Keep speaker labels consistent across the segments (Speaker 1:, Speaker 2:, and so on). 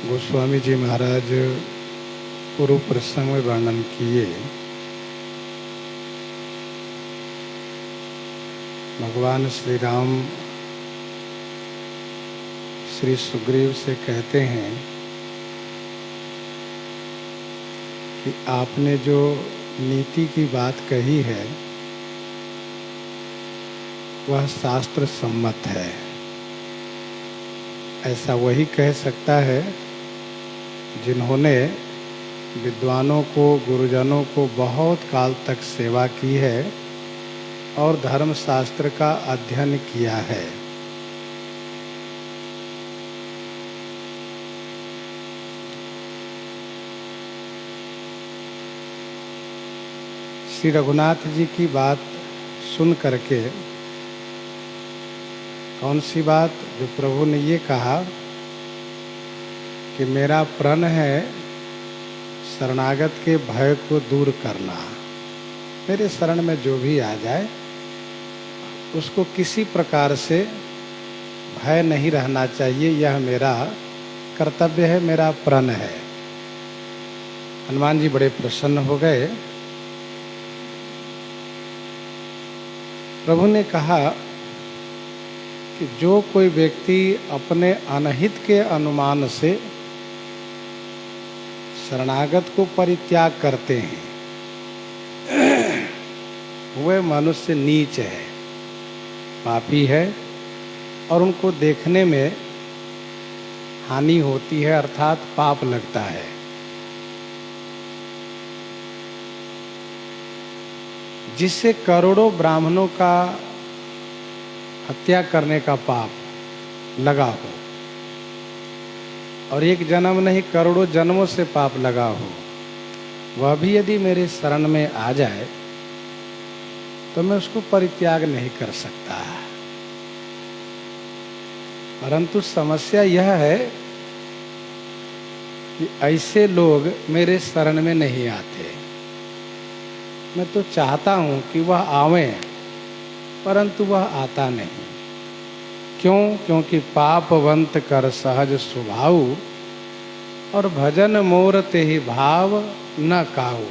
Speaker 1: गोस्वामी जी महाराज पूर्व प्रसंग में वर्णन किए। भगवान श्री राम श्री सुग्रीव से कहते हैं कि आपने जो नीति की बात कही है वह शास्त्र सम्मत है। ऐसा वही कह सकता है जिन्होंने विद्वानों को, गुरुजनों को बहुत काल तक सेवा की है और धर्मशास्त्र का अध्ययन किया है। श्री रघुनाथ जी की बात सुन करके, कौन सी बात? जो प्रभु ने ये कहा कि मेरा प्रण है शरणागत के भय को दूर करना। मेरे शरण में जो भी आ जाए उसको किसी प्रकार से भय नहीं रहना चाहिए। यह मेरा कर्तव्य है, मेरा प्रण है। हनुमान जी बड़े प्रसन्न हो गए। प्रभु ने कहा कि जो कोई व्यक्ति अपने अनहित के अनुमान से शरणागत को परित्याग करते हैं वह मनुष्य नीच है, पापी है और उनको देखने में हानि होती है, अर्थात पाप लगता है। जिससे करोड़ों ब्राह्मणों का हत्या करने का पाप लगा हो और एक जन्म नहीं करोड़ों जन्मों से पाप लगा हो, वह भी यदि मेरे शरण में आ जाए तो मैं उसको परित्याग नहीं कर सकता। परंतु समस्या यह है कि ऐसे लोग मेरे शरण में नहीं आते। मैं तो चाहता हूं कि वह आवें, परंतु वह आता नहीं। क्यों? क्योंकि पापवंत कर सहज स्वभाव और भजन मोर ते ही भाव न काऊ।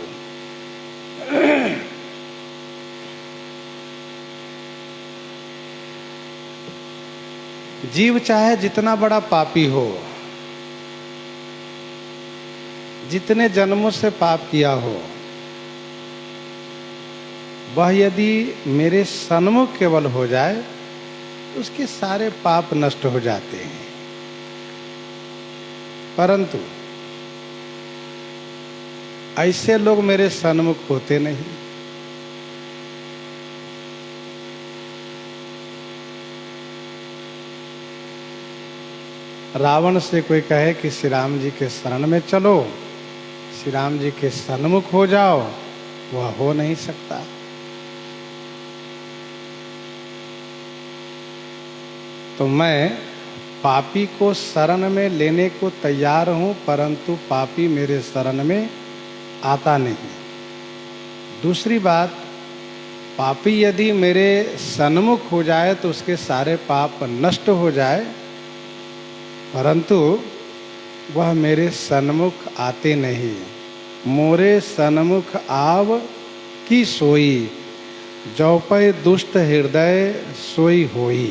Speaker 1: जीव चाहे जितना बड़ा पापी हो, जितने जन्मों से पाप किया हो, वह यदि मेरे सन्मुख केवल हो जाए उसके सारे पाप नष्ट हो जाते हैं। परंतु ऐसे लोग मेरे सन्मुख होते नहीं। रावण से कोई कहे कि श्री राम जी के शरण में चलो, श्री राम जी के सन्मुख हो जाओ, वह हो नहीं सकता। तो मैं पापी को शरण में लेने को तैयार हूं, परंतु पापी मेरे शरण में आता नहीं। दूसरी बात, पापी यदि मेरे सन्मुख हो जाए तो उसके सारे पाप नष्ट हो जाए, परंतु वह मेरे सन्मुख आते नहीं। मोरे सन्मुख आव की सोई, जौपै दुष्ट हृदय सोई होई।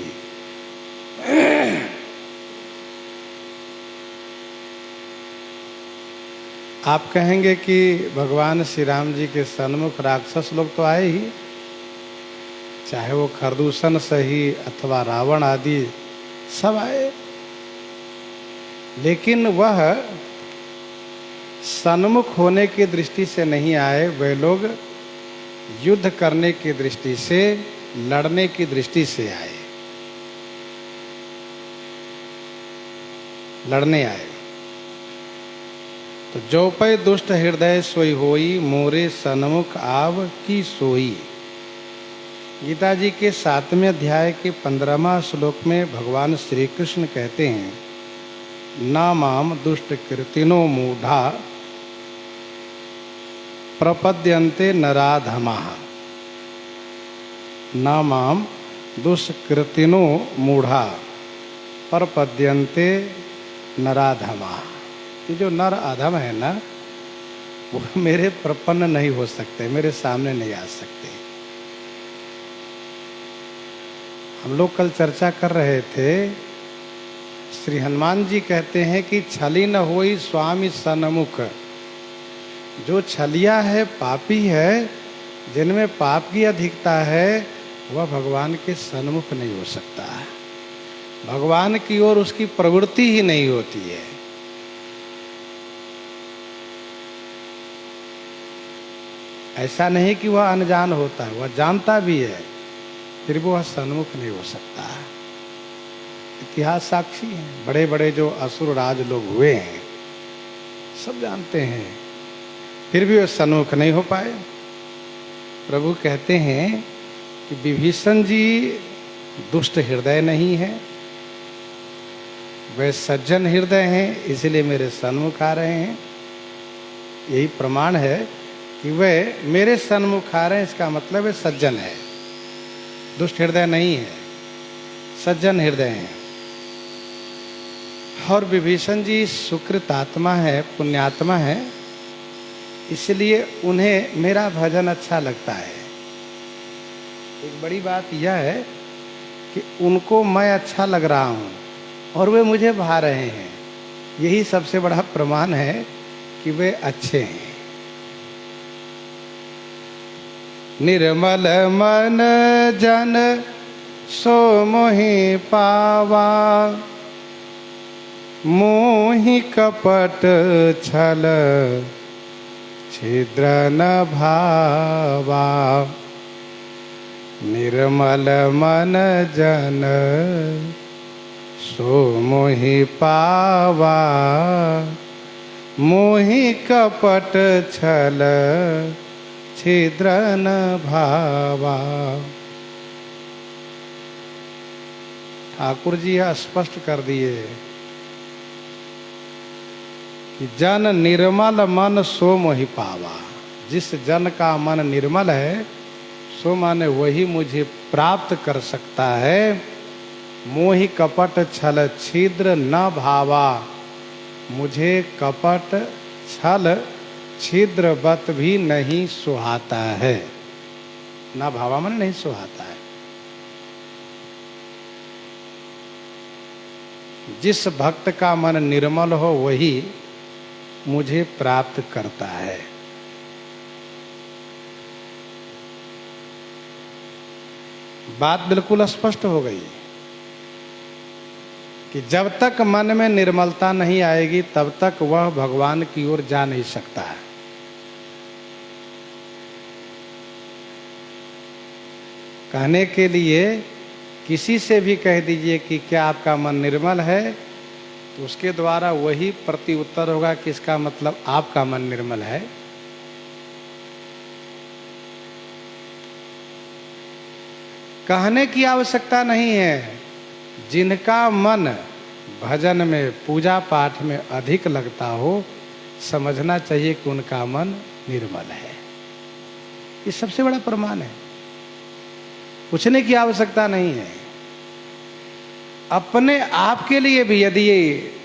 Speaker 1: आप कहेंगे कि भगवान श्री राम जी के सन्मुख राक्षस लोग तो आए ही, चाहे वो खरदूषण सही अथवा रावण आदि सब आए, लेकिन वह सन्मुख होने की दृष्टि से नहीं आए। वे लोग युद्ध करने की दृष्टि से, लड़ने की दृष्टि से आए, लड़ने आए। तो जो पै दुष्ट हृदय सोई होई, मोरे सन्मुख आव की सोई। गीता जी के 7वें अध्याय के 15वां श्लोक में भगवान श्री कृष्ण कहते हैं, ना माम दुष्ट कृतिनो मूढ़ा प्रपद्यन्ते नराधमाः। ना माम दुष्कृतिनो मूढ़ा प्रपद्यन्ते नराधमाः। ये जो नर अधम है ना, वो मेरे प्रपन्न नहीं हो सकते, मेरे सामने नहीं आ सकते। हम लोग कल चर्चा कर रहे थे, श्री हनुमान जी कहते हैं कि छली न होई स्वामी सन्मुख। जो छलिया है, पापी है, जिनमें पाप की अधिकता है, वह भगवान के सन्मुख नहीं हो सकता है। भगवान की ओर उसकी प्रवृत्ति ही नहीं होती है। ऐसा नहीं कि वह अनजान होता है, वह जानता भी है, फिर भी वह सन्मुख नहीं हो सकता। इतिहास साक्षी है, बड़े बड़े जो असुर राज लोग हुए हैं सब जानते हैं, फिर भी वह सन्मुख नहीं हो पाए। प्रभु कहते हैं कि विभीषण जी दुष्ट हृदय नहीं है, वे सज्जन हृदय हैं, इसलिए मेरे सन्मुख आ रहे हैं। यही प्रमाण है कि वे मेरे सन्मुख आ रहे हैं, इसका मतलब वे सज्जन है, दुष्ट हृदय नहीं है, सज्जन हृदय है। और विभीषण जी सुकृत आत्मा है, पुण्यात्मा है, इसलिए उन्हें मेरा भजन अच्छा लगता है। एक बड़ी बात यह है कि उनको मैं अच्छा लग रहा हूँ और वे मुझे भा रहे हैं। यही सबसे बड़ा प्रमाण है कि वे अच्छे हैं। निर्मल मन जन सो मोहि पावा, मोहि कपट छल छिद्र न भावा। निर्मल मन जन सो मोहि पावा, मोहि कपट छल छिद्र न भावा। ठाकुर जी स्पष्ट कर दिए कि जन निर्मल मन सो मोहि पावा। जिस जन का मन निर्मल है, सो माने वही मुझे प्राप्त कर सकता है। मोहि कपट छल छिद्र न भावा, मुझे कपट छल छिद्रवत भी नहीं सुहाता है। न भावा मन नहीं सुहाता है। जिस भक्त का मन निर्मल हो वही मुझे प्राप्त करता है। बात बिल्कुल स्पष्ट हो गई कि जब तक मन में निर्मलता नहीं आएगी तब तक वह भगवान की ओर जा नहीं सकता है। कहने के लिए किसी से भी कह दीजिए कि क्या आपका मन निर्मल है, तो उसके द्वारा वही प्रति उत्तर होगा कि इसका मतलब आपका मन निर्मल है। कहने की आवश्यकता नहीं है। जिनका मन भजन में, पूजा पाठ में अधिक लगता हो, समझना चाहिए कि उनका मन निर्मल है। ये सबसे बड़ा प्रमाण है। पूछने की आवश्यकता नहीं है। अपने आप के लिए भी यदि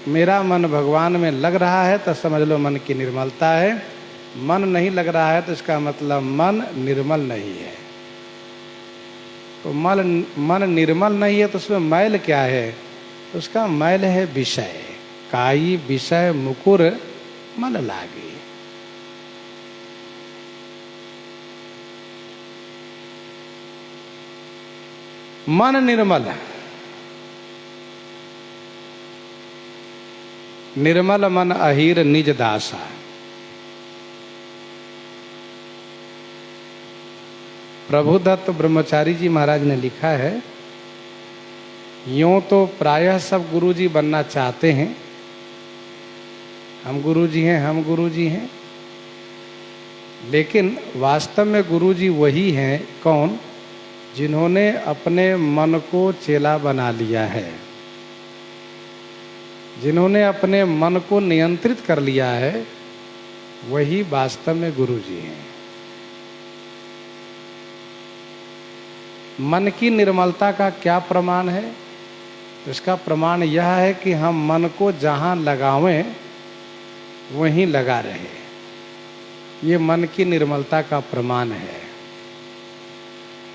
Speaker 1: मेरा मन भगवान में लग रहा है तो समझ लो मन की निर्मलता है। मन नहीं लग रहा है तो इसका मतलब मन निर्मल नहीं है। तो मन निर्मल नहीं है तो उसमें मैल क्या है? उसका मैल है विषय। काई विषय मुकुर मल लागे। मन निर्मल, निर्मल मन अहीर निज दासा। प्रभुदत्त ब्रह्मचारी जी महाराज ने लिखा है, यूं तो प्रायः सब गुरुजी बनना चाहते हैं, हम गुरुजी हैं, हम गुरुजी हैं, लेकिन वास्तव में गुरुजी वही हैं कौन? जिन्होंने अपने मन को चेला बना लिया है, जिन्होंने अपने मन को नियंत्रित कर लिया है, वही वास्तव में गुरुजी हैं। मन की निर्मलता का क्या प्रमाण है? इसका प्रमाण यह है कि हम मन को जहाँ लगावें वहीं लगा रहे। ये मन की निर्मलता का प्रमाण है।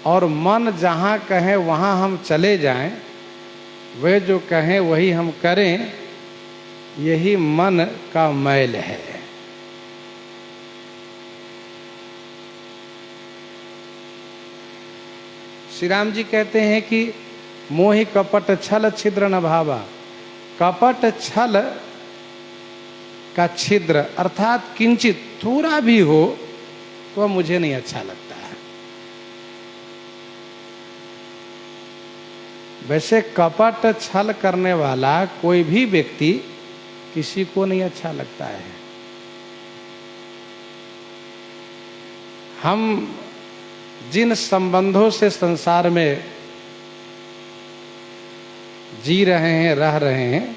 Speaker 1: और मन जहाँ कहे वहाँ हम चले जाएं, वे जो कहें वही हम करें, यही मन का मैल है। श्री राम जी कहते हैं कि मोहि कपट छल छिद्र न भावा। कपट छल का छिद्र अर्थात किंचित थोड़ा भी हो तो वह मुझे नहीं अच्छा लगता है। वैसे कपट छल करने वाला कोई भी व्यक्ति किसी को नहीं अच्छा लगता है। हम जिन संबंधों से संसार में जी रहे हैं, रह रहे हैं,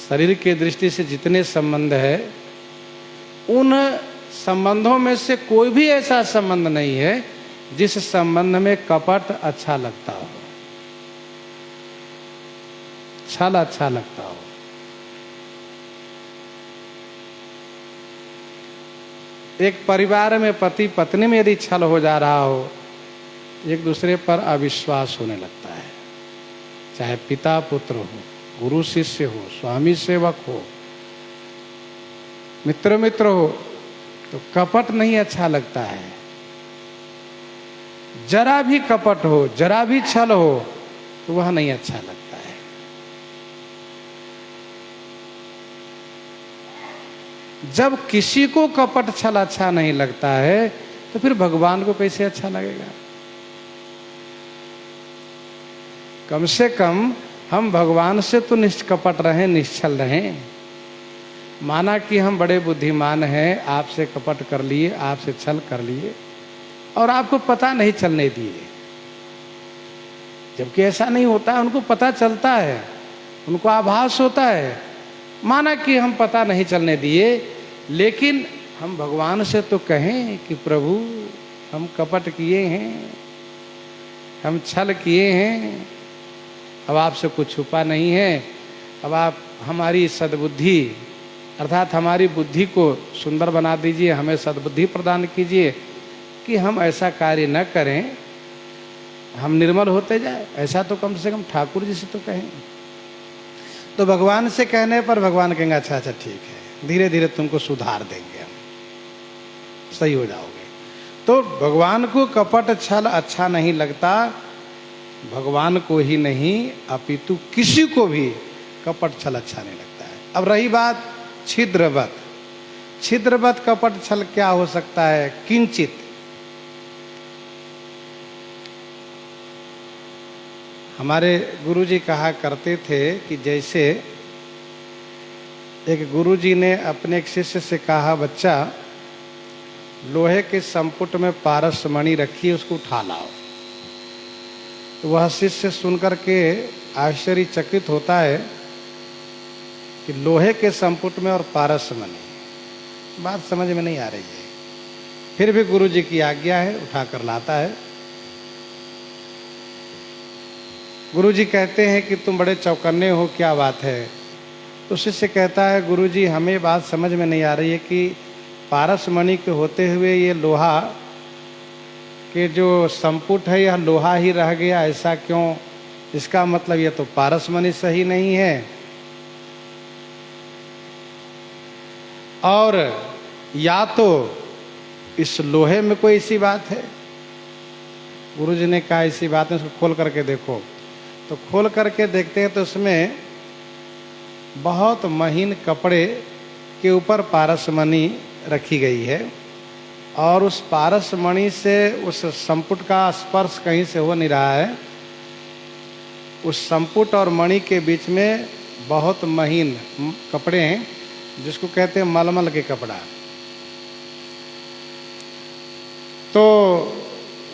Speaker 1: शरीर के दृष्टि से जितने संबंध है, उन संबंधों में से कोई भी ऐसा संबंध नहीं है जिस संबंध में कपट अच्छा लगता हो, छल अच्छा लगता हो। एक परिवार में पति पत्नी में यदि छल हो जा रहा हो, एक दूसरे पर अविश्वास होने लगता है। चाहे पिता पुत्र हो, गुरु शिष्य हो, स्वामी सेवक हो, मित्र मित्र हो, तो कपट नहीं अच्छा लगता है। जरा भी कपट हो, जरा भी छल हो, तो वह नहीं अच्छा लगता है। जब किसी को कपट छल अच्छा नहीं लगता है, तो फिर भगवान को कैसे अच्छा लगेगा? कम से कम हम भगवान से तो निष्कपट रहें, निश्चल रहें। माना कि हम बड़े बुद्धिमान हैं, आपसे कपट कर लिए, आपसे छल कर लिए और आपको पता नहीं चलने दिए। जबकि ऐसा नहीं होता, उनको पता चलता है, उनको आभास होता है। माना कि हम पता नहीं चलने दिए, लेकिन हम भगवान से तो कहें कि प्रभु हम कपट किए हैं, हम छल किए हैं, अब आपसे कुछ छुपा नहीं है। अब आप हमारी सद्बुद्धि अर्थात हमारी बुद्धि को सुंदर बना दीजिए, हमें सद्बुद्धि प्रदान कीजिए कि हम ऐसा कार्य न करें, हम निर्मल होते जाए। ऐसा तो कम से कम ठाकुर जी से तो कहें। तो भगवान से कहने पर भगवान कहेंगे अच्छा अच्छा ठीक है, धीरे धीरे तुमको सुधार देंगे, हम सही हो जाओगे। तो भगवान को कपट छल अच्छा नहीं लगता। भगवान को ही नहीं अपितु किसी को भी कपट छल अच्छा नहीं लगता है। अब रही बात छिद्रवत। छिद्रवत कपट छल क्या हो सकता है? किंचित। हमारे गुरुजी कहा करते थे कि जैसे एक गुरुजी ने अपने एक शिष्य से कहा, बच्चा लोहे के संपुट में पारस मणि रखी, उसको उठा लाओ। तो वह शिष्य सुनकर के आश्चर्यचकित होता है कि लोहे के संपुट में और पारस मणि, बात समझ में नहीं आ रही है। फिर भी गुरुजी की आज्ञा है, उठा कर लाता है। गुरुजी कहते हैं कि तुम बड़े चौकन्ने हो, क्या बात है? तो शिष्य कहता है, गुरुजी हमें बात समझ में नहीं आ रही है कि पारस मणि के होते हुए ये लोहा के जो संपुट है यह लोहा ही रह गया, ऐसा क्यों? इसका मतलब ये तो पारस मणि सही नहीं है, और या तो इस लोहे में कोई ऐसी बात है। गुरुजी ने कहा ऐसी बात है, उसको खोल करके देखो। तो खोल करके देखते हैं तो उसमें बहुत महीन कपड़े के ऊपर पारस मणि रखी गई है, और उस पारस मणि से उस संपुट का स्पर्श कहीं से हो नहीं रहा है। उस संपुट और मणि के बीच में बहुत महीन कपड़े हैं, जिसको कहते हैं मलमल के कपड़ा। तो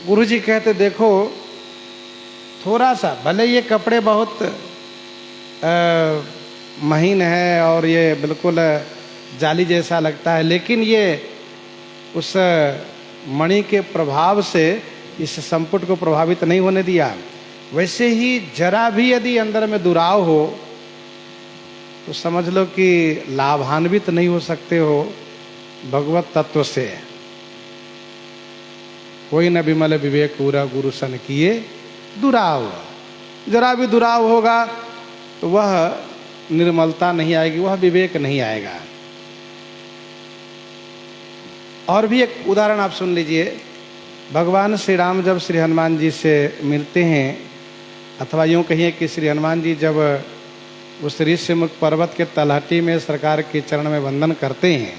Speaker 1: गुरुजी कहते देखो थोड़ा सा, भले ये कपड़े बहुत महीन है और ये बिल्कुल जाली जैसा लगता है, लेकिन ये उस मणि के प्रभाव से इस संपुट को प्रभावित नहीं होने दिया। वैसे ही जरा भी यदि अंदर में दुराव हो तो समझ लो कि लाभान्वित नहीं हो सकते हो भगवत तत्व से। कोई न विमल विवेक पूरा गुरु सन किए दुराव। जरा भी दुराव होगा तो वह निर्मलता नहीं आएगी, वह विवेक नहीं आएगा। और भी एक उदाहरण आप सुन लीजिए। भगवान श्री राम जब श्री हनुमान जी से मिलते हैं, अथवा यूँ कहिए कि श्री हनुमान जी जब उस ऋषिमुख पर्वत के तलहटी में सरकार के चरण में वंदन करते हैं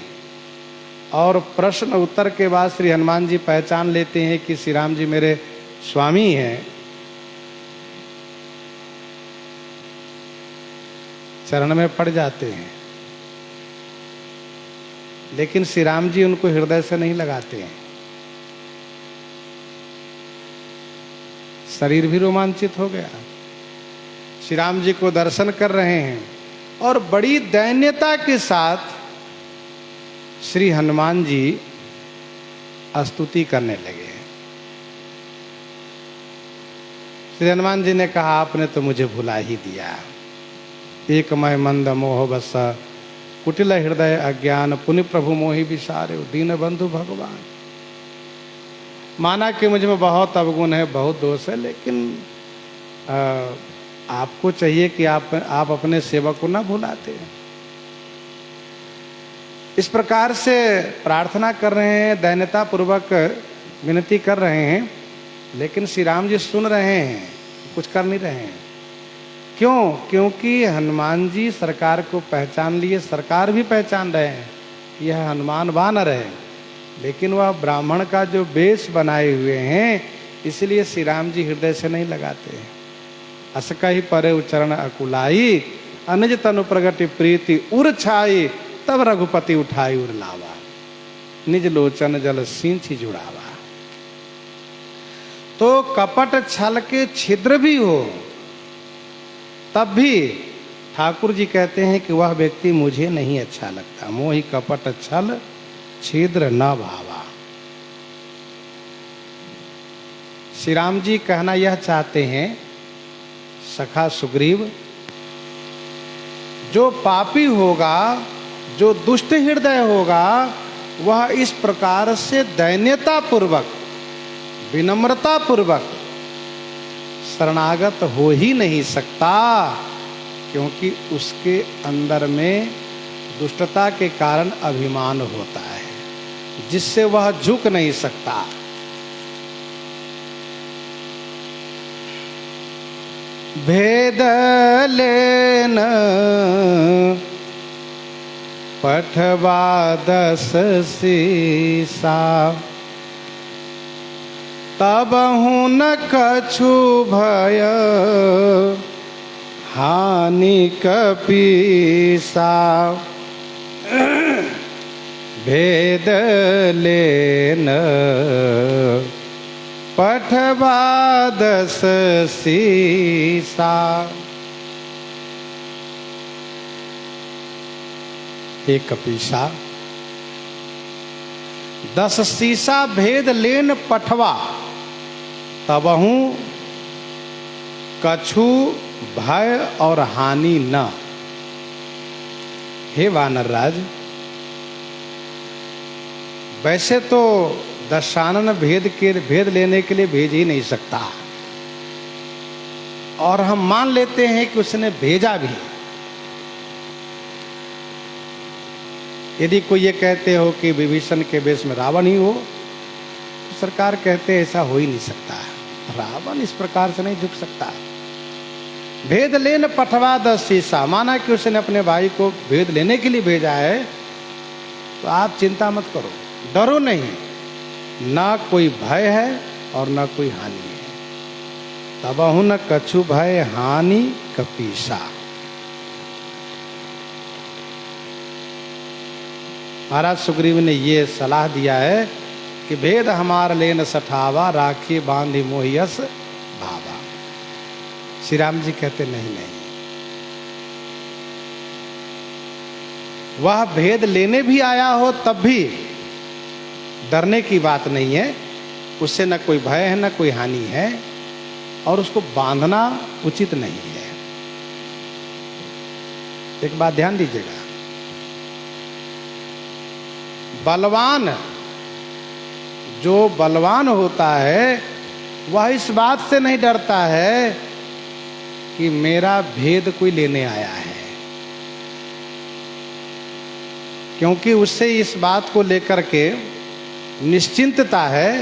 Speaker 1: और प्रश्न उत्तर के बाद श्री हनुमान जी पहचान लेते हैं कि श्री राम जी मेरे स्वामी हैं, चरण में पड़ जाते हैं। लेकिन श्री राम जी उनको हृदय से नहीं लगाते हैं। शरीर भी रोमांचित हो गया। श्री राम जी को दर्शन कर रहे हैं और बड़ी दैन्यता के साथ श्री हनुमान जी स्तुति करने लगे। श्री हनुमान जी ने कहा, आपने तो मुझे भुला ही दिया। एक मय मंद मोह बस कुटिल हृदय अज्ञान पुनि प्रभु मोहि विसारे दीन बंधु भगवान। माना कि मुझ में बहुत अवगुण है, बहुत दोष है, लेकिन आपको चाहिए कि आप अपने सेवक को ना भुलाते। इस प्रकार से प्रार्थना कर रहे हैं, दैन्यता पूर्वक विनती कर रहे हैं, लेकिन श्री राम जी सुन रहे हैं, कुछ कर नहीं रहे हैं। क्यों? क्योंकि हनुमान जी सरकार को पहचान लिए, सरकार भी पहचान रहे हैं कि यह हनुमान वानर है, लेकिन वह ब्राह्मण का जो वेश बनाए हुए हैं, इसलिए श्री राम जी हृदय से नहीं लगाते। असकहि परे उच्चरण अकुलाई अनिज तनु प्रगति प्रीति उर छाई तब रघुपति उठाई उर लावा निज लोचन जल सिंचि जुड़ावा। तो कपट छल के छिद्र भी हो तब भी ठाकुर जी कहते हैं कि वह व्यक्ति मुझे नहीं अच्छा लगता। मोहि कपट छल छिद्र न भावा। श्री राम जी कहना यह चाहते हैं, सखा सुग्रीव, जो पापी होगा, जो दुष्ट हृदय होगा, वह इस प्रकार से दैन्यता पूर्वक, विनम्रता पूर्वक शरणागत हो ही नहीं सकता, क्योंकि उसके अंदर में दुष्टता के कारण अभिमान होता है, जिससे वह झुक नहीं सकता। भेद लेन पठवा 10 सीसा तबहु न कछु भय हानि कपीसा। भेद लेन पठवा 10 सीसा। एक कपीसा 10 सीसा भेद लेन पठवा तबहु कछु भय और हानि न। हे वानर राज, वैसे तो दशानन भेद लेने के लिए भेज ही नहीं सकता, और हम मान लेते हैं कि उसने भेजा भी। यदि कोई ये कहते हो कि विभीषण के वेश में रावण ही हो, तो सरकार कहते ऐसा हो ही नहीं सकता, रावण इस प्रकार से नहीं झुक सकता। भेद लेन पठवा 10 सीसा, माना कि उसने अपने भाई को भेद लेने के लिए भेजा है, तो आप चिंता मत करो, डरो नहीं, ना कोई भय है और ना कोई हानि है। तबहु न कछु भय हानि कपीसा। महाराज सुग्रीव ने ये सलाह दिया है कि भेद हमार लेन सठावा राखी बांधी मोहियस भावा। श्री राम जी कहते नहीं नहीं, वह भेद लेने भी आया हो तब भी डरने की बात नहीं है, उससे न कोई भय है न कोई हानि है, और उसको बांधना उचित नहीं है। एक बात ध्यान दीजिएगा, बलवान, जो बलवान होता है वह इस बात से नहीं डरता है कि मेरा भेद कोई लेने आया है, क्योंकि उससे इस बात को लेकर के निश्चिंतता है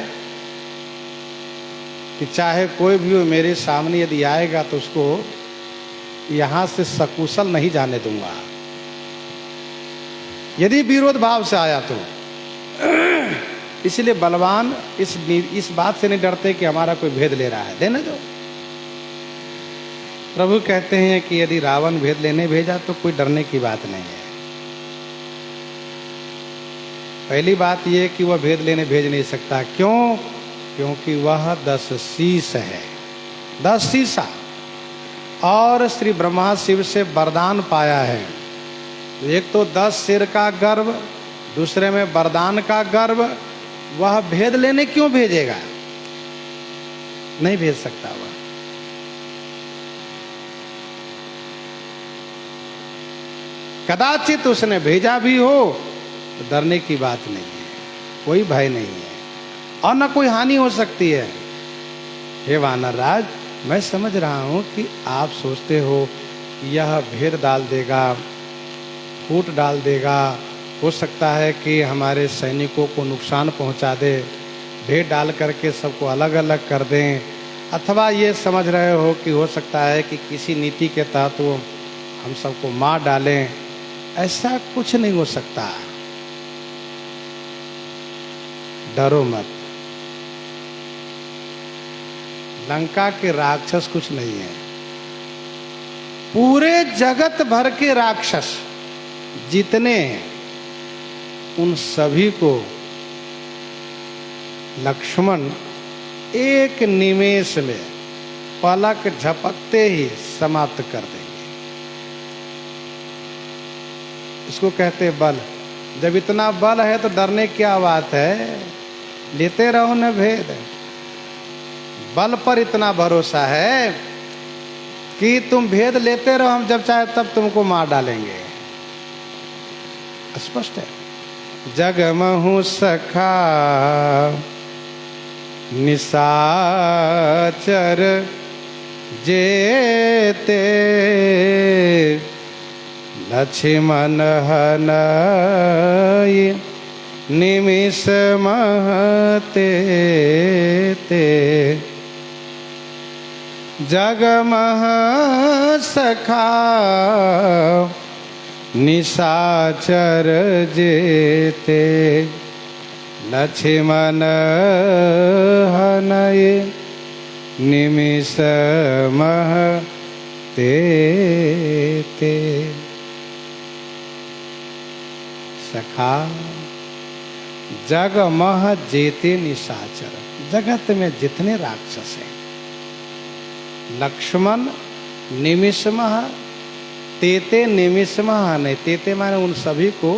Speaker 1: कि चाहे कोई भी हो मेरे सामने यदि आएगा तो उसको यहां से सकुशल नहीं जाने दूंगा, यदि विरोध भाव से आया तो। इसलिए बलवान इस बात से नहीं डरते कि हमारा कोई भेद ले रहा है, देने दो। प्रभु कहते हैं कि यदि रावण भेद लेने भेजा तो कोई डरने की बात नहीं है। पहली बात यह कि वह भेद लेने भेज नहीं सकता, क्यों? क्योंकि वह 10 शीश है, 10 शीशा, और श्री ब्रह्मा शिव से वरदान पाया है। एक तो 10 सिर का गर्व, दूसरे में वरदान का गर्व, वह भेद लेने क्यों भेजेगा? नहीं भेज सकता वह। कदाचित उसने भेजा भी हो तो डरने की बात नहीं है, कोई भय नहीं है और न कोई हानि हो सकती है। हे वानर राज, मैं समझ रहा हूं कि आप सोचते हो कि यह भेद डाल देगा, फूट डाल देगा, हो सकता है कि हमारे सैनिकों को नुकसान पहुंचा दे, भेद डाल करके सबको अलग अलग कर दें, अथवा ये समझ रहे हो कि हो सकता है कि किसी नीति के तहत वो हम सबको मार डालें। ऐसा कुछ नहीं हो सकता, डरो मत। लंका के राक्षस कुछ नहीं है, पूरे जगत भर के राक्षस जितने हैं उन सभी को लक्ष्मण एक निमेष में पलक झपकते ही समाप्त कर देंगे। इसको कहते बल। जब इतना बल है तो डरने क्या बात है, लेते रहो न भेद। बल पर इतना भरोसा है कि तुम भेद लेते रहो, हम जब चाहे तब तुमको मार डालेंगे। स्पष्ट है। जगमहु सखा निशाचर जेते, लक्ष्मण हनई निमिष महते ते। जगमह सखा निशाचर जेते, लक्ष्मण हनई निमिष महते ते। सखा जगमह जेते निशाचर, जगत में जितने राक्षस हैं, लक्ष्मण निमिषमः तेते निमिषमः नहीं, तेते माने उन सभी को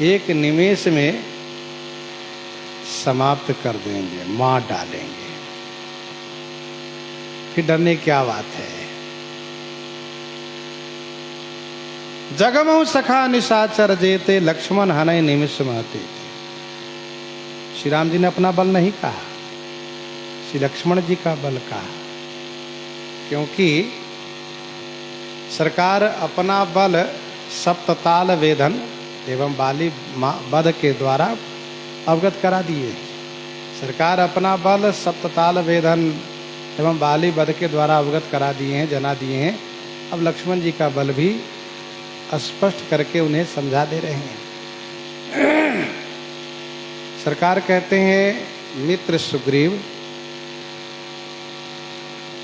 Speaker 1: एक निमेष में समाप्त कर देंगे, मार डालेंगे। फिर डरने की क्या बात है। जगमहु सखा निशाचर जेते, लक्ष्मण हनई निमिष महते। श्री राम जी ने अपना बल नहीं कहा, श्री लक्ष्मण जी का बल कहा, क्योंकि सरकार अपना बल सप्तताल वेदन एवं बाली वध के द्वारा अवगत करा दिए। सरकार अपना बल सप्तताल वेदन एवं बाली वध के द्वारा अवगत करा दिए हैं, जना दिए हैं। अब लक्ष्मण जी का बल भी स्पष्ट करके उन्हें समझा दे रहे हैं। सरकार कहते हैं मित्र सुग्रीव,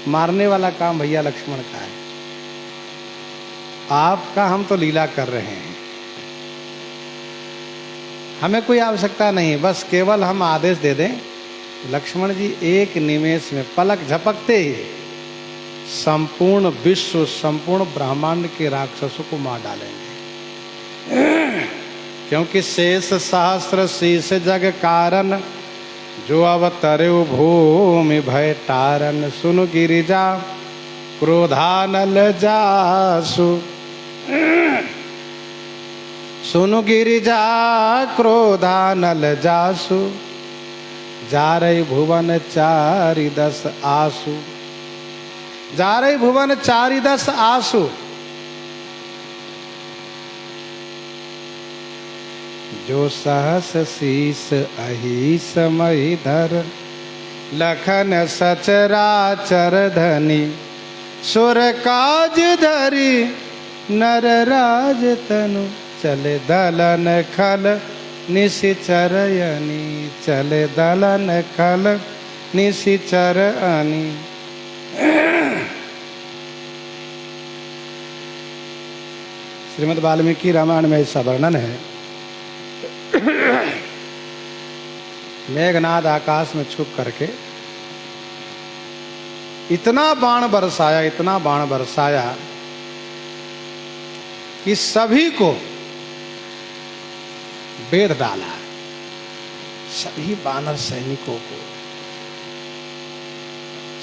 Speaker 1: मारने वाला काम भैया लक्ष्मण का है, आपका हम तो लीला कर रहे हैं, हमें कोई आवश्यकता नहीं, बस केवल हम आदेश दे दें। लक्ष्मण जी एक निमेष में पलक झपकते ही संपूर्ण विश्व, संपूर्ण ब्रह्मांड के राक्षसों को मार डालेंगे। क्योंकि शेष सहस्र शीश जग कारण, जो अवतरे भूमि भय तारन। सुन गिरिजा क्रोधानल जासु, सुनु गिरिजा क्रोधा नल जासु, जा रही भुवन चारि दस आसु। जा रही भुवन चारि दस आसु। जो सहस शीस अही समय धर, लखन सचराचर धनी। सुर काज धरी नर राज तनु, चले दलन खल निशिचरयनी। चले दलन खल निशिचरयनी। श्रीमद् वाल्मीकि रामायण में ऐसा वर्णन है। मेघनाद आकाश में छुप करके इतना बाण बरसाया, इतना बाण बरसाया कि सभी को बेध डाला। सभी बानर सैनिकों को,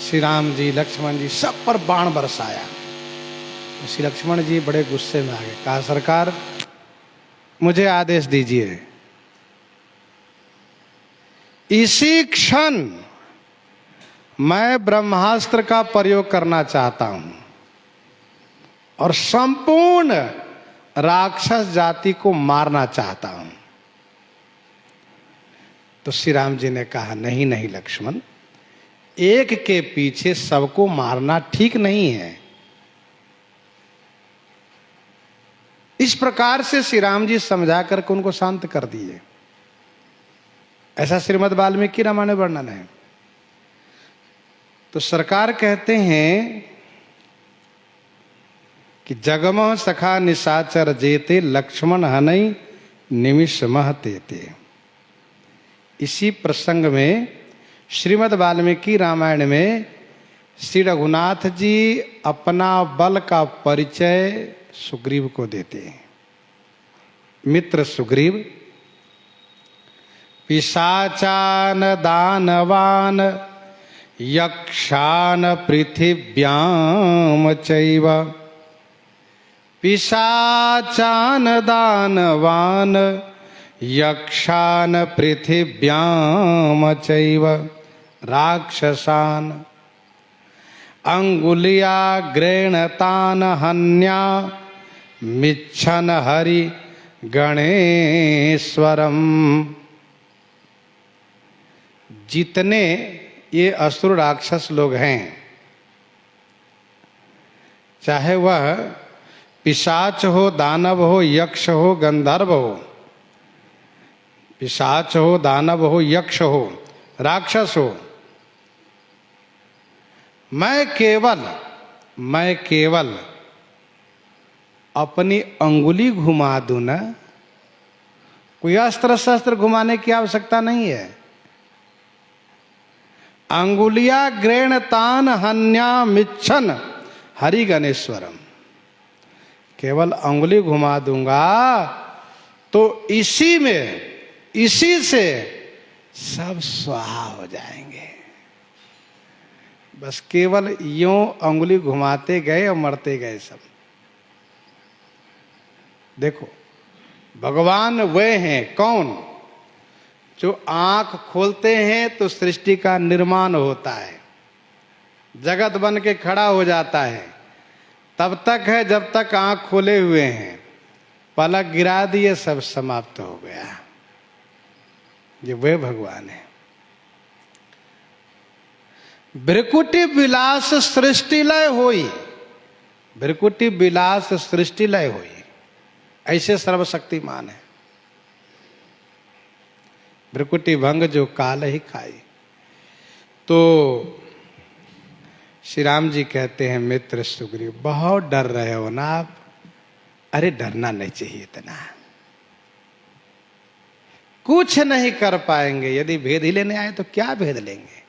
Speaker 1: श्री राम जी, लक्ष्मण जी, सब पर बाण बरसाया। तो श्री लक्ष्मण जी बड़े गुस्से में आ गए। कहा, सरकार मुझे आदेश दीजिए, इसी क्षण मैं ब्रह्मास्त्र का प्रयोग करना चाहता हूं और संपूर्ण राक्षस जाति को मारना चाहता हूं। तो श्री राम जी ने कहा, नहीं नहीं लक्ष्मण, एक के पीछे सबको मारना ठीक नहीं है। इस प्रकार से श्री राम जी समझा करके उनको शांत कर दिए। ऐसा श्रीमद् वाल्मीकि रामायण में वर्णन है। तो सरकार कहते हैं कि जगमोह सखा निशाचर जेते, लक्ष्मण हनई निमिष महते ते। इसी प्रसंग में श्रीमद् वाल्मीकि रामायण में श्री रघुनाथ जी अपना बल का परिचय सुग्रीव को देते हैं। मित्र सुग्रीव, पिशाचान दानवान यक्षान पृथिव्याम चैव। पिशाचान दानवान यक्षान पृथिव्याम चैव। राक्षसान अंगुलियाग्रेणतान हन्या मिच्छन हरि गणेश्वरम। जितने ये असुर राक्षस लोग हैं, चाहे वह पिशाच हो, दानव हो, यक्ष हो, गंधर्व हो, पिशाच हो, दानव हो, यक्ष हो, राक्षस हो, मैं केवल अपनी अंगुली घुमा दूं ना, कोई अस्त्र शस्त्र घुमाने की आवश्यकता नहीं है। अंगुलिया ग्रेण तान हन्या मिच्छन हरि गणेश्वरम। केवल अंगुली घुमा दूंगा तो इसी से सब स्वाहा हो जाएंगे। बस केवल यूं अंगुली घुमाते गए और मरते गए सब। देखो, भगवान वे हैं कौन, जो आंख खोलते हैं तो सृष्टि का निर्माण होता है, जगत बन के खड़ा हो जाता है। तब तक है जब तक आंख खोले हुए हैं, पलक गिरा दिए सब समाप्त हो गया। ये वे भगवान है। भृकुटि विलास सृष्टि लय होई, भृकुटि विलास सृष्टि लय होई, ऐसे सर्वशक्तिमान है। भृकुटि भंग जो काल ही खाई। तो श्री राम जी कहते हैं, मित्र सुग्रीव, बहुत डर रहे हो ना आप। अरे डरना नहीं चाहिए इतना, कुछ नहीं कर पाएंगे। यदि भेद ही लेने आए तो क्या भेद लेंगे,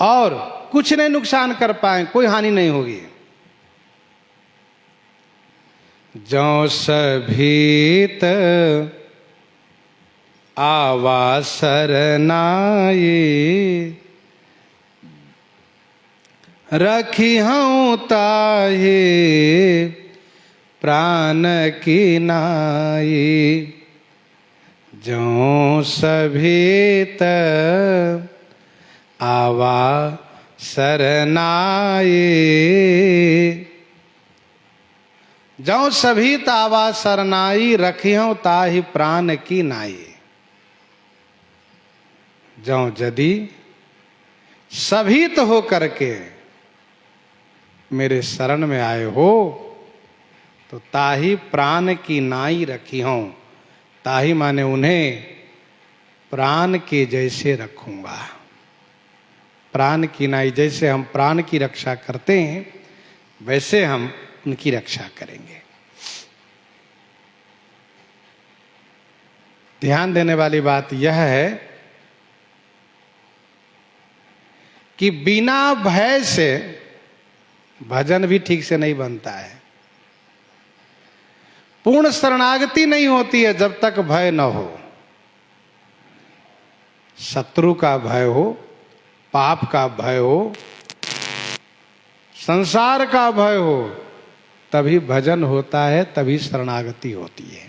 Speaker 1: और कुछ नहीं नुकसान कर पाएंगे, कोई हानि नहीं होगी। जो सभीत आवासर नाये, रखी हूँ ताहि प्राण की नाई, जो सभी आवा सरनाई। जो सभी आवा सरनाई, रखियों ताहि प्राण की नाई। जो यदि सभीत हो करके मेरे शरण में आए हो तो ताही प्राण की नाई रखी हूं। ताही माने उन्हें प्राण के जैसे रखूंगा। प्राण की नाई, जैसे हम प्राण की रक्षा करते हैं वैसे हम उनकी रक्षा करेंगे। ध्यान देने वाली बात यह है कि बिना भय से भजन भी ठीक से नहीं बनता है। पूर्ण शरणागति नहीं होती है जब तक भय न हो। शत्रु का भय हो, पाप का भय हो, संसार का भय हो, तभी भजन होता है, तभी शरणागति होती है।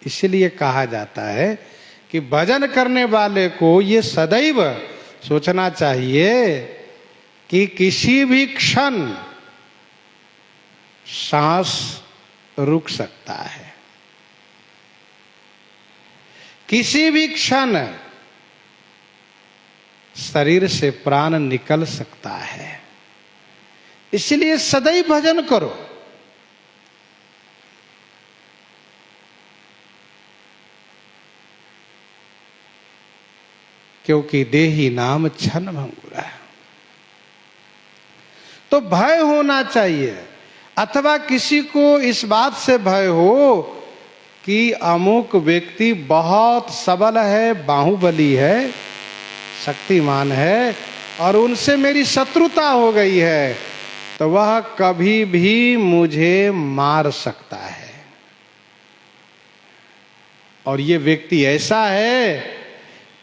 Speaker 1: इसलिए कहा जाता है कि भजन करने वाले को ये सदैव सोचना चाहिए कि किसी भी क्षण सांस रुक सकता है, किसी भी क्षण शरीर से प्राण निकल सकता है। इसलिए सदैव भजन करो। क्योंकि देही नाम छन भंगुरा है। तो भय होना चाहिए, अथवा किसी को इस बात से भय हो कि अमुक व्यक्ति बहुत सबल है, बाहुबली है, शक्तिमान है और उनसे मेरी शत्रुता हो गई है तो वह कभी भी मुझे मार सकता है। और ये व्यक्ति ऐसा है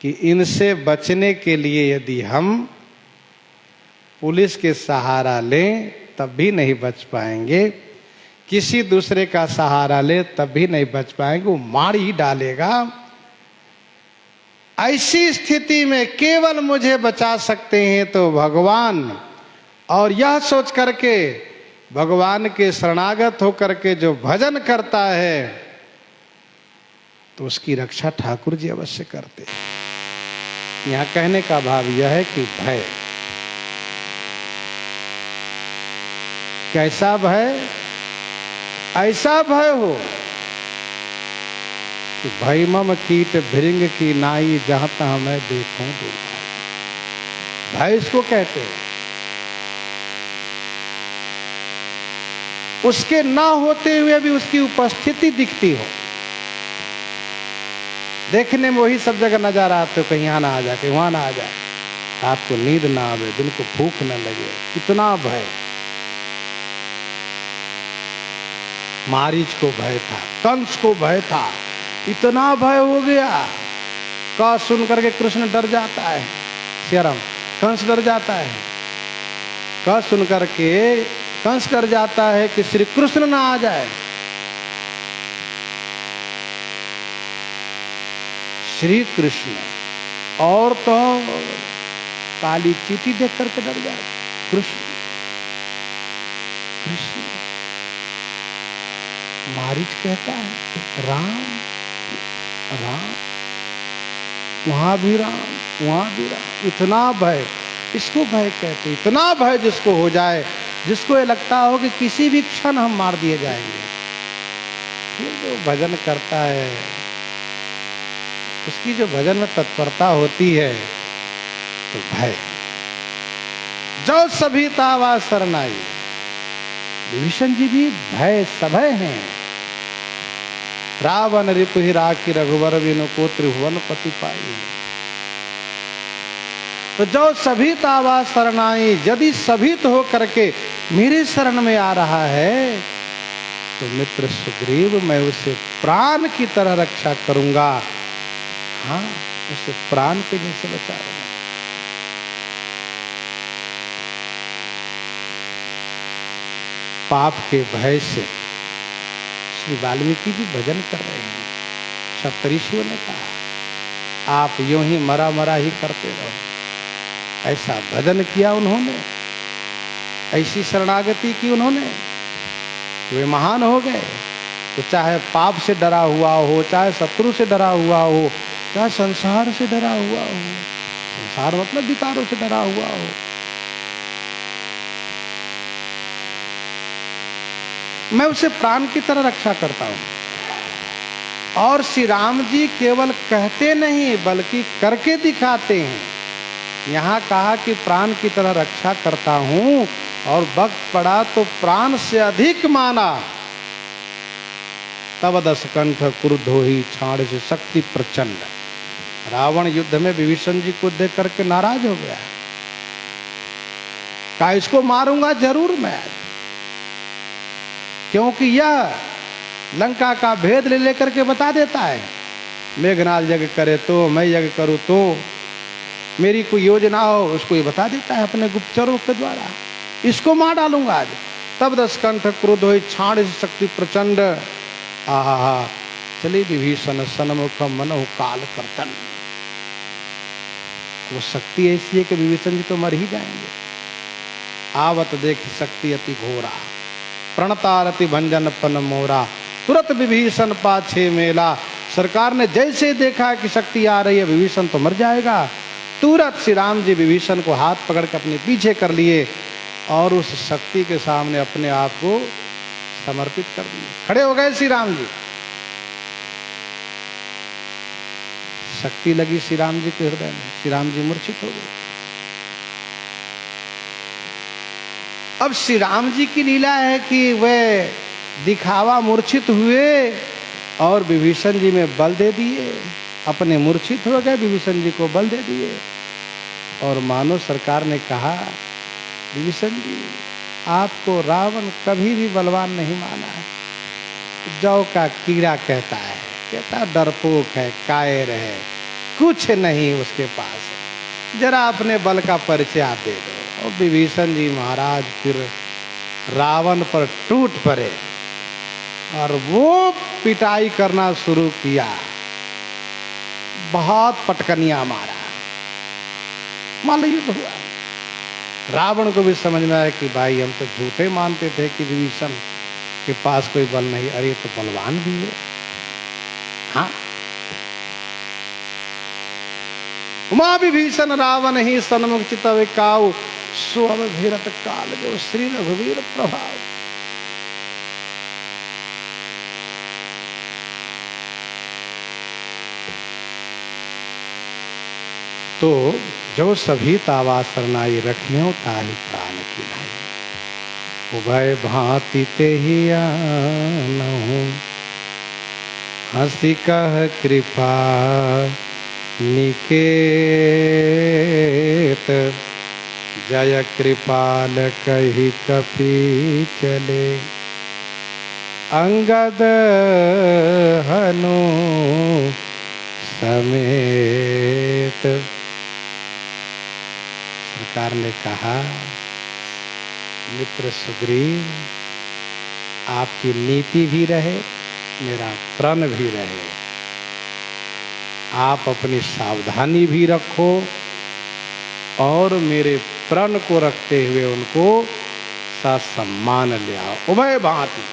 Speaker 1: कि इनसे बचने के लिए यदि हम पुलिस के सहारा लें तब भी नहीं बच पाएंगे, किसी दूसरे का सहारा ले तब भी नहीं बच पाएंगे, वो मार ही डालेगा। ऐसी स्थिति में केवल मुझे बचा सकते हैं तो भगवान। और यह सोच करके भगवान के शरणागत होकर के जो भजन करता है तो उसकी रक्षा ठाकुर जी अवश्य करते हैं। यहाँ कहने का भाव यह है कि भय, कैसा भय? ऐसा भय हो कि भय मम कीट भृंग की नाई, जहां तहां मैं देखूं दूर। भय इसको कहते हैं। उसके ना होते हुए भी उसकी उपस्थिति दिखती हो। देखने में वही सब जगह नजर आते हो, कहीं यहाँ ना आ जाए, कहीं वहां ना आ जाए, रात को नींद ना आवे, दिन को भूख न लगे, कितना भय। मारीच को भय था, कंस को भय था, इतना भय हो गया। का सुन करके कृष्ण डर जाता है, शर्म, कंस डर जाता है। का सुन करके कंस डर जाता है कि श्री कृष्ण ना आ जाए। श्री कृष्ण और तो काली चीटी देख करके डर जाए। कृष्ण कृष्ण मारीच कहता है राम राम, वहां भी राम, वहां भी राम। इतना भय, इसको भय कहते। इतना भय जिसको हो जाए, जिसको ये लगता हो कि किसी भी क्षण हम मार दिए जाएंगे, फिर जो भजन करता है उसकी जो भजन में तत्परता होती है तो भय। जो सभी तावा सरनाई, विभीषण जी भी भय सभय हैं। रावण रिपु ही राखी रघुवर बिनु को त्रिभुवन पति पाई। तो जो सभी तावा शरणाई, यदि सभी तो हो करके मेरे शरण में आ रहा है तो मित्र सुग्रीव मैं उसे प्राण की तरह रक्षा करूंगा। हाँ, उसे प्राण के जैसे बचाऊंगा। पाप के भय से। श्री वाल्मीकि जी भजन कर रहे हैं। सप्तऋषियों ने कहा आप यूं ही मरा मरा ही करते रहो। ऐसा भजन किया उन्होंने, ऐसी शरणागति की उन्होंने, वे महान हो गए। तो चाहे पाप से डरा हुआ हो, चाहे शत्रु से डरा हुआ हो, चाहे संसार से डरा हुआ हो, संसार मतलब विकारों से डरा हुआ हो, मैं उसे प्राण की तरह रक्षा करता हूं। और श्री राम जी केवल कहते नहीं बल्कि करके दिखाते हैं। यहां कहा कि प्राण की तरह रक्षा करता हूं, और वक्त पड़ा तो प्राण से अधिक माना। तब दशकंठ क्रुद्ध होई छाड़ से शक्ति प्रचंड। रावण युद्ध में विभीषण जी को देख करके नाराज हो गया, कहा इसको मारूंगा जरूर मैं, क्योंकि यह लंका का भेद ले लेकर के बता देता है। मेघनाद यज्ञ करे तो, मैं यज्ञ करूं तो, मेरी कोई योजना हो उसको ये बता देता है अपने गुप्तचरों के द्वारा। इसको मार डालूंगा आज। तब दशकंठ क्रोध हो छाड़ शक्ति प्रचंड। आहा चले विभीषण सन्मुख मनहु काल कर्तन। वो शक्ति ऐसी है कि विभीषण जी तो मर ही जाएंगे। आवत देख शक्ति अति घोरा, प्रणतारति भंजन पन मोरा, तुरंत विभीषण पाछे मेला। सरकार ने जैसे देखा कि शक्ति आ रही है, विभीषण तो मर जाएगा, तुरंत श्री राम जी विभीषण को हाथ पकड़ कर अपने पीछे कर लिए और उस शक्ति के सामने अपने आप को समर्पित कर दिए। खड़े हो गए श्री राम जी। शक्ति लगी श्री राम जी के हृदय में, श्री राम जी मूर्छित हो गए। अब श्री राम जी की लीला है कि वे दिखावा मूर्छित हुए और विभीषण जी में बल दे दिए। अपने मूर्छित हो गए, विभीषण जी को बल दे दिए। और मानो सरकार ने कहा विभीषण जी आपको रावण कभी भी बलवान नहीं माना है। जौ का कीड़ा कहता है, कहता डरपोक है, कायर है, कुछ नहीं उसके पास, जरा अपने बल का परिचय आप दे दो। और विभीषण जी महाराज फिर रावण पर टूट पड़े और वो पिटाई करना शुरू किया। बहुत पटकनिया मारा, मान लो युद्ध हुआ। रावण को भी समझ में आया कि भाई हम तो झूठे मानते थे कि विभीषण के पास कोई बल नहीं, अरे तो बलवान भी है। हाँ, उमा विभीषण रावण ही सन्मुख चितव काऊ, सो अवधीरत काल जो श्री रघुवीर प्रभाव। तो जो सभी तावा सरनाई रखियों ताही प्राण की नाई। उभय भांति ते ही आनहु, हंसी कह कृपा निकेत। जय कृपाल कही कपि चले, अंगद हनु समेत। सरकार ने कहा मित्र सुग्रीव, आपकी नीति भी रहे, मेरा प्रण भी रहे। आप अपनी सावधानी भी रखो और मेरे प्रण को रखते हुए उनको ससम्मान ले आओ। उभय भांति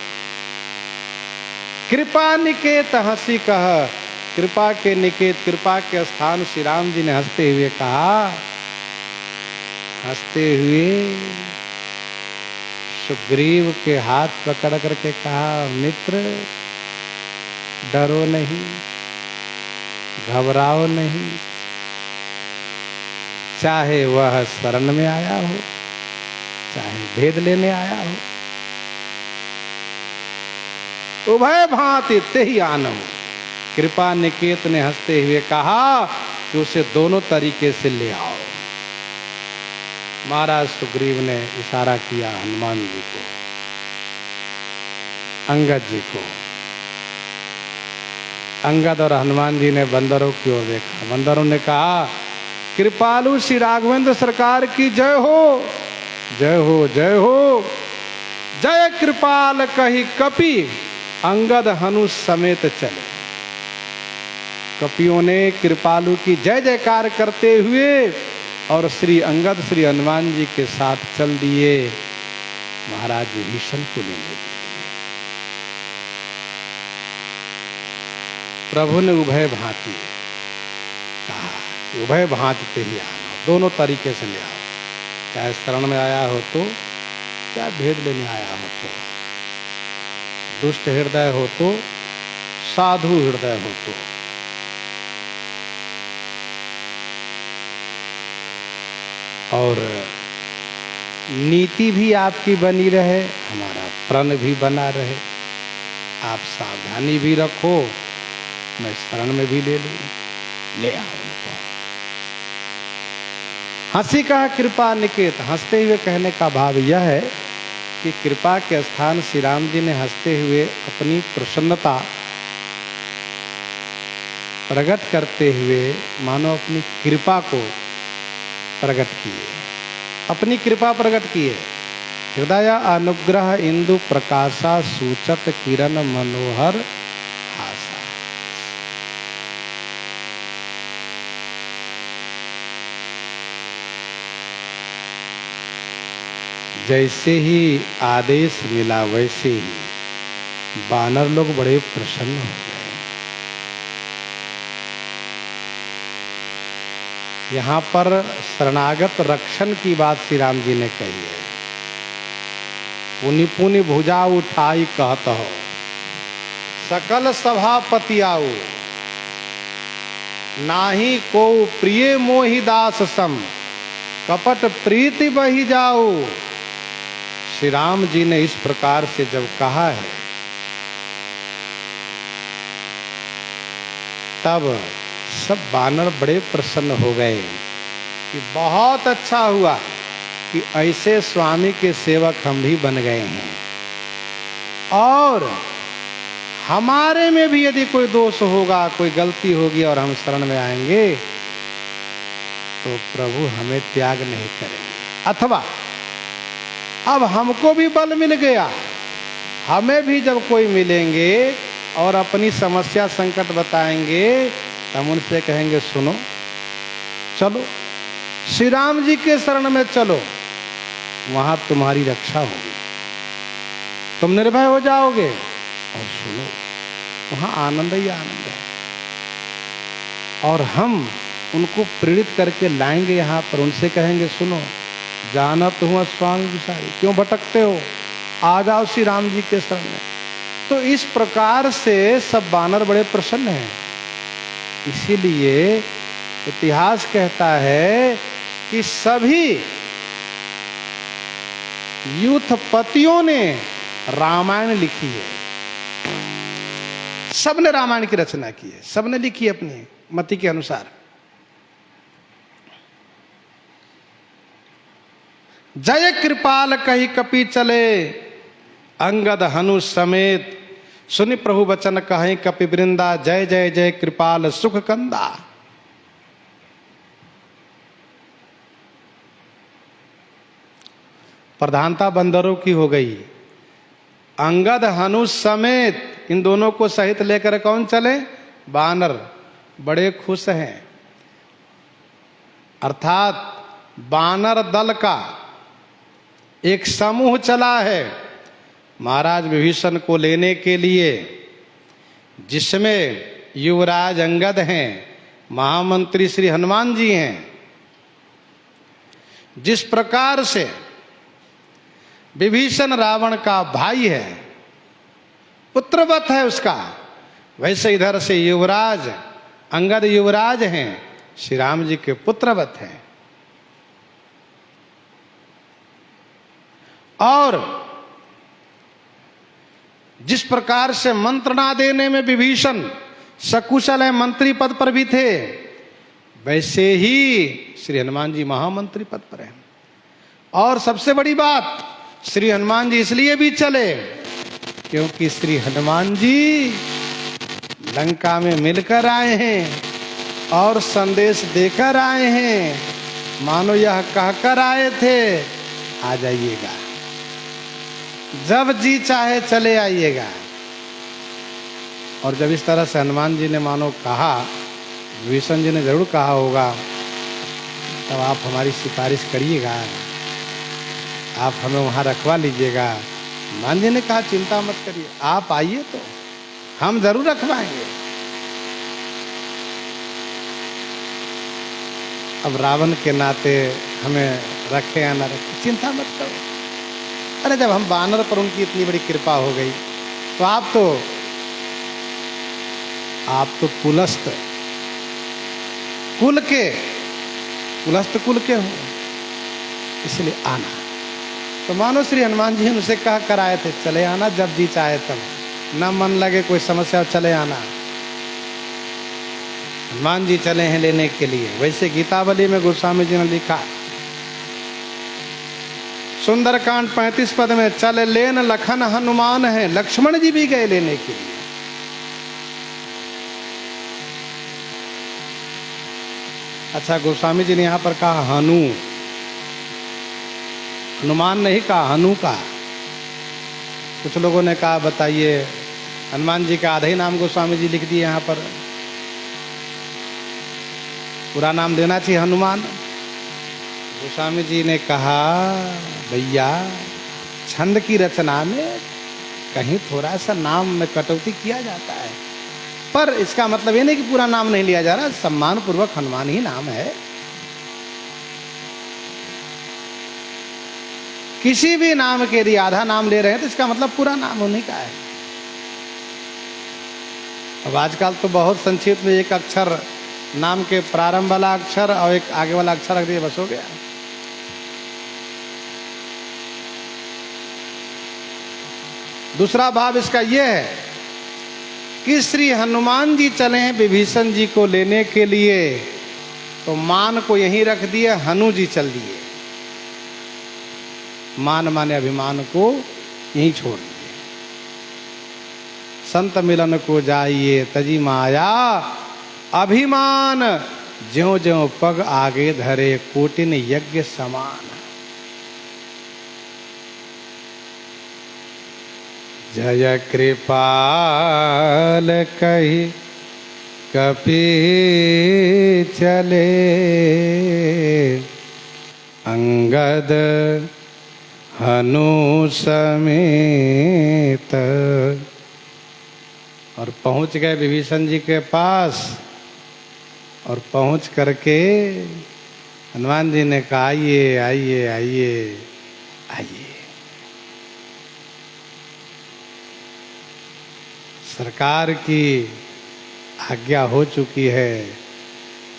Speaker 1: कृपा निकेत हंसी कह। कृपा के निकेत, कृपा के स्थान श्री राम जी ने हंसते हुए कहा, हंसते हुए सुग्रीव के हाथ पकड़ करके कहा मित्र डरो नहीं, घबराओ नहीं। चाहे वह शरण में आया हो, चाहे भेद लेने आया हो, उभय भांति ते ही आनहु। कृपा निकेत ने हंसते हुए कहा कि उसे दोनों तरीके से ले आओ। महाराज सुग्रीव ने इशारा किया हनुमान जी को, अंगद जी को। अंगद और हनुमान जी ने बंदरों की ओर देखा। बंदरों ने कहा कृपालु श्री राघवेंद्र सरकार की जय हो, जय हो, जय हो। जय कृपाल कही कपि अंगद हनु समेत चले। कपियों ने कृपालु की जय जयकार करते हुए और श्री अंगद श्री हनुमान जी के साथ चल दिए महाराज विभीषण को लेने के लिए। प्रभु ने उभय भांति कहा, उभय भांति पे ही आना, दोनों तरीके से ले आओ, चाहे शरण में आया हो तो, चाहे भेद लेने आया हो तो, दुष्ट हृदय हो तो, साधु हृदय हो तो। और नीति भी आपकी बनी रहे, हमारा प्रण भी बना रहे, आप सावधानी भी रखो, मैं शरण में भी ले लूँ, ले आओ उनको। हंसी कहा कृपा निकेत, हंसते हुए कहने का भाव यह है कि कृपा के स्थान श्री राम जी ने हंसते हुए अपनी प्रसन्नता प्रकट करते हुए मानो अपनी कृपा को प्रकट किए, अपनी कृपा प्रकट किए। हृदय अनुग्रह इंदु प्रकाशा सूचत किरण मनोहर हासा। जैसे ही आदेश मिला वैसे ही वानर लोग बड़े प्रसन्न हो गए। यहाँ पर शरणागत रक्षण की बात श्री राम जी ने कही है। पुनि पुनि भुजा उठाई कहत हो, सकल सभापति आओ, नाही को प्रिय मोहि दास सम, कपट प्रीति बही जाओ। श्री राम जी ने इस प्रकार से जब कहा है तब सब वानर बड़े प्रसन्न हो गए कि बहुत अच्छा हुआ कि ऐसे स्वामी के सेवक हम भी बन गए हैं, और हमारे में भी यदि कोई दोष होगा, कोई गलती होगी और हम शरण में आएंगे तो प्रभु हमें त्याग नहीं करेंगे। अथवा अब हमको भी बल मिल गया, हमें भी जब कोई मिलेंगे और अपनी समस्या संकट बताएंगे हम उनसे कहेंगे सुनो, चलो श्री राम जी के शरण में चलो, वहां तुम्हारी रक्षा होगी, तुम निर्भय हो जाओगे। और सुनो, वहां आनंद ही आनंद है। और हम उनको प्रेरित करके लाएंगे यहाँ पर, उनसे कहेंगे सुनो, जानत हूँ स्वामी विषारी, क्यों भटकते हो, आ जाओ श्री राम जी के शरण में। तो इस प्रकार से सब वानर बड़े प्रसन्न हैं। इसीलिए इतिहास कहता है कि सभी यूथपतियों ने रामायण लिखी है, सबने रामायण की रचना की है, सबने लिखी है अपनी मति के अनुसार। जय कृपाल कही कपि चले, अंगद हनु समेत, सुनि प्रभु वचन कहें कपि वृंदा, जय जय जय कृपाल सुख कंदा। प्रधानता बंदरों की हो गई। अंगद हनु समेत, इन दोनों को सहित लेकर कौन चले? वानर बड़े खुश हैं। अर्थात वानर दल का एक समूह चला है महाराज विभीषण को लेने के लिए, जिसमें युवराज अंगद हैं, महामंत्री श्री हनुमान जी हैं। जिस प्रकार से विभीषण रावण का भाई है, पुत्रवत है उसका, वैसे इधर से युवराज अंगद युवराज हैं, श्री राम जी के पुत्रवत हैं। और जिस प्रकार से मंत्रणा देने में विभीषण सकुशल है, मंत्री पद पर भी थे, वैसे ही श्री हनुमान जी महामंत्री पद पर हैं। और सबसे बड़ी बात, श्री हनुमान जी इसलिए भी चले क्योंकि श्री हनुमान जी लंका में मिलकर आए हैं और संदेश देकर आए हैं, मानो यह कहकर आए थे आ जाइएगा। जब जी चाहे चले आइएगा। और जब इस तरह से हनुमान जी ने मानो कहा, विभीषण जी ने जरूर कहा होगा, तब आप हमारी सिफारिश करिएगा, आप हमें वहाँ रखवा लीजिएगा। हनुमान जी ने कहा चिंता मत करिए, आप आइए तो हम जरूर रखवाएंगे। अब रावण के नाते हमें रखे या ना रखे चिंता मत करो। अरे जब हम वानर पर उनकी इतनी बड़ी कृपा हो गई तो आप तो पुलस्त कुल के हो, इसलिए आना। तो मानो श्री हनुमान जी उनसे कहा कराए थे चले आना, जब जी चाहे तब, ना मन लगे कोई समस्या चले आना। हनुमान जी चले हैं लेने के लिए। वैसे गीतावली में गोस्वामी जी ने लिखा, सुंदरकांड 35 पद में, चल लेन लखन हनुमान है, लक्ष्मण जी भी गए लेने के लिए। अच्छा, गोस्वामी जी ने यहां पर कहा हनुमान नहीं कहा, हनु कहा। कुछ लोगों ने कहा बताइए, हनुमान जी का आधा ही नाम गोस्वामी जी लिख दिए यहां पर, पूरा नाम देना चाहिए हनुमान। गोस्वामी जी ने कहा भैया, छंद की रचना में कहीं थोड़ा सा नाम में कटौती किया जाता है, पर इसका मतलब ये नहीं कि पूरा नाम नहीं लिया जा रहा, सम्मान पूर्वक हनुमान ही नाम है। किसी भी नाम के लिए आधा नाम ले रहे हैं तो इसका मतलब पूरा नाम होने का है। अब आजकल तो बहुत संक्षिप्त में एक अक्षर, नाम के प्रारंभ वाला अक्षर और एक आगे वाला अक्षर रख दिया, बस हो गया। दूसरा भाव इसका यह है कि श्री हनुमान जी चले हैं विभीषण जी को लेने के लिए, तो मान को यहीं रख दिए, हनु जी चल दिए। मान माने अभिमान को यहीं छोड़ दिए। संत मिलन को जाइए तजी माया, अभिमान ज्यों ज्यों पग आगे धरे, कोटिन यज्ञ समान। जय कृपाल कही कपि चले, अंगद हनु समेत। और पहुंच गए विभीषण जी के पास, और पहुंच करके हनुमान जी ने कहा आइए आइए आइए आइए, सरकार की आज्ञा हो चुकी है,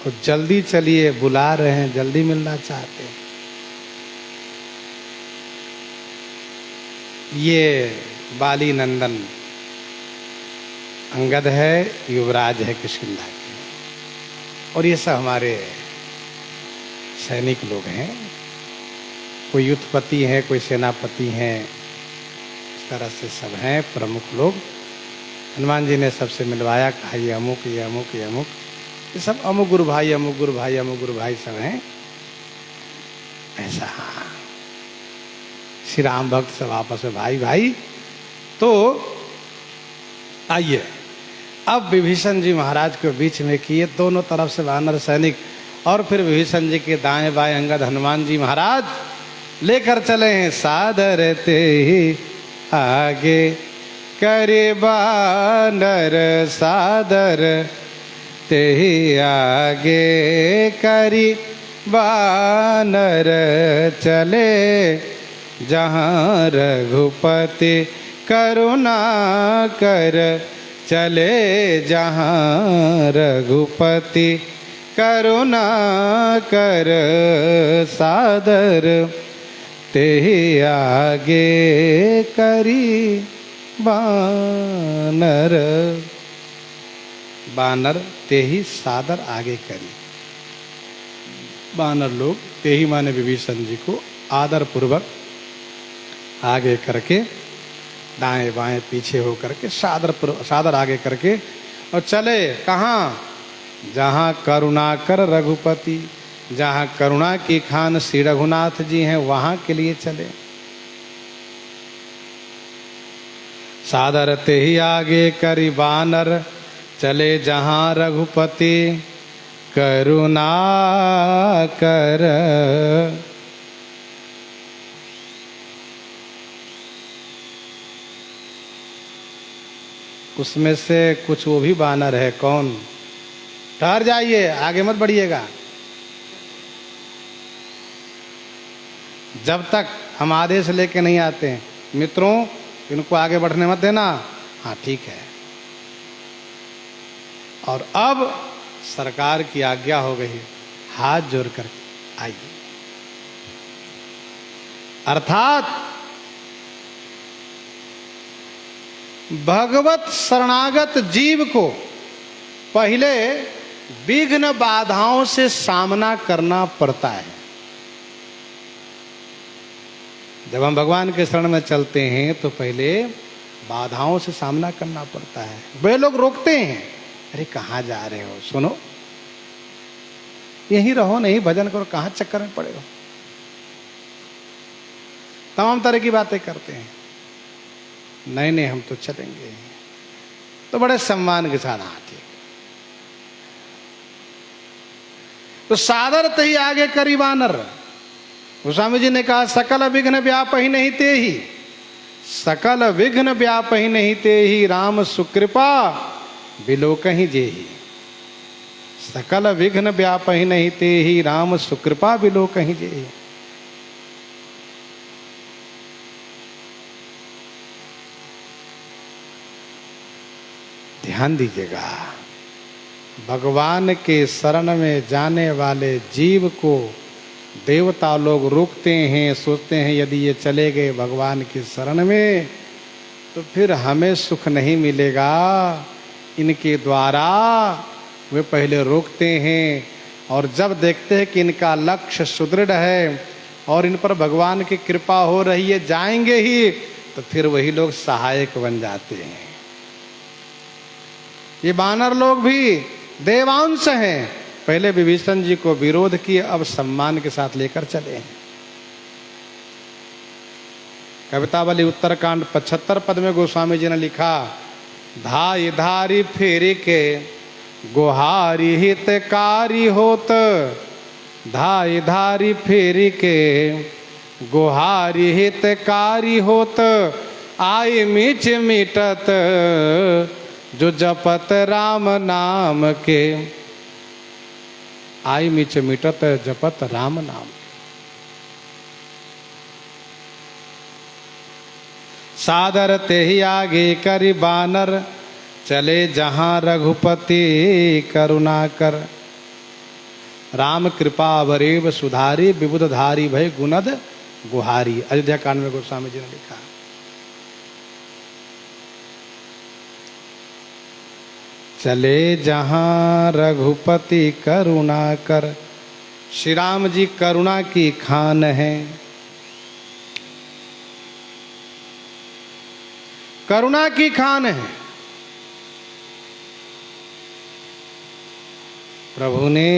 Speaker 1: तो जल्दी चलिए, बुला रहे हैं, जल्दी मिलना चाहते हैं। ये बाली नंदन अंगद है, युवराज है किष्किंधा के, और ये सब हमारे सैनिक लोग हैं, कोई युद्धपति हैं, कोई सेनापति हैं, इस तरह से सब हैं प्रमुख लोग। हनुमान जी ने सबसे मिलवाया, कहा ये अमुक ये अमुक ये अमुक, ये सब अमुक गुरु भाई अमुक गुरु भाई अमुक गुरु भाई सब हैं ऐसा। हाँ, श्री राम भक्त सब आपस में भाई भाई। तो आइए, अब विभीषण जी महाराज के बीच में किए, दोनों तरफ से वानर सैनिक, और फिर विभीषण जी के दाएं बाएं अंगद हनुमान जी महाराज लेकर चले हैं। सादर ते ही आगे करे बानर, सादर ते ही आगे करी बानर, चले जहाँ रघुपति करुणा कर, चले जहाँ रघुपति करुणा कर, सादर ते ही आगे करी बानर। बानर ते ही सादर आगे करी। बानर लोग ते ही माने विभीषण जी को आदर पूर्वक आगे करके, दाएं बाएं पीछे हो करके सादर आगे करके, और चले कहाँ? जहाँ करुणाकर रघुपति, जहाँ करुणा की खान श्री रघुनाथ जी हैं, वहाँ के लिए चले। सादर ते ही आगे करी बानर, चले जहाँ रघुपति करुणा कर। उसमें से कुछ वो भी बानर है, कौन? ठहर जाइए, आगे मत बढ़िएगा। जब तक हम आदेश लेके नहीं आते हैं, मित्रों इनको आगे बढ़ने मत देना। हाँ ठीक है। और अब सरकार की आज्ञा हो गई, हाथ जोड़कर आइए। अर्थात भगवत शरणागत जीव को पहले विघ्न बाधाओं से सामना करना पड़ता है। जब हम भगवान के शरण में चलते हैं तो पहले बाधाओं से सामना करना पड़ता है। वे लोग रोकते हैं, अरे कहाँ जा रहे हो, सुनो यहीं रहो, नहीं भजन करो, कहाँ चक्कर में पड़े हो। तमाम तरह की बातें करते हैं। नहीं नहीं हम तो चलेंगे, तो बड़े सम्मान के साथ हाँ ठीक। तो सादर ते ही आगे करी बानर। गोस्वामी जी ने कहा सकल विघ्न व्यापहि नहीं ते ही, सकल विघ्न व्यापहि नहीं ते ही, राम सुकृपा बिलोकहि जेहि। सकल विघ्न व्यापहि नहीं ते ही, राम सुकृपा बिलोकहि जेहि। ध्यान दीजिएगा, भगवान के शरण में जाने वाले जीव को देवता लोग रोकते हैं, सोचते हैं यदि ये चले गए भगवान की शरण में तो फिर हमें सुख नहीं मिलेगा। इनके द्वारा वे पहले रोकते हैं, और जब देखते हैं कि इनका लक्ष्य सुदृढ़ है और इन पर भगवान की कृपा हो रही है, जाएंगे ही, तो फिर वही लोग सहायक बन जाते हैं। ये बानर लोग भी देवांश हैं, पहले विभीषण जी को विरोध किए, अब सम्मान के साथ लेकर चले हैं। कवितावली उत्तरकांड 75 पद में गोस्वामी जी ने लिखा, धाई धारी फेरी के गुहारी हितकारी होत, धाई धारी फेरी के गुहारी हितकारी होत, आई मीच मिटत जो जपत राम नाम के। आई मीच मिटत जपत राम नाम। सादर ते ही आगे करी बानर, चले जहाँ रघुपति करुणा कर। राम कृपा वरेव सुधारी, विबुधधारी भय गुणद गुहारी। अयोध्या कांड में गोस्वामी जी ने लिखा। चले जहाँ रघुपति करुणा कर। श्री राम जी करुणा की खान है, करुणा की खान है। प्रभु ने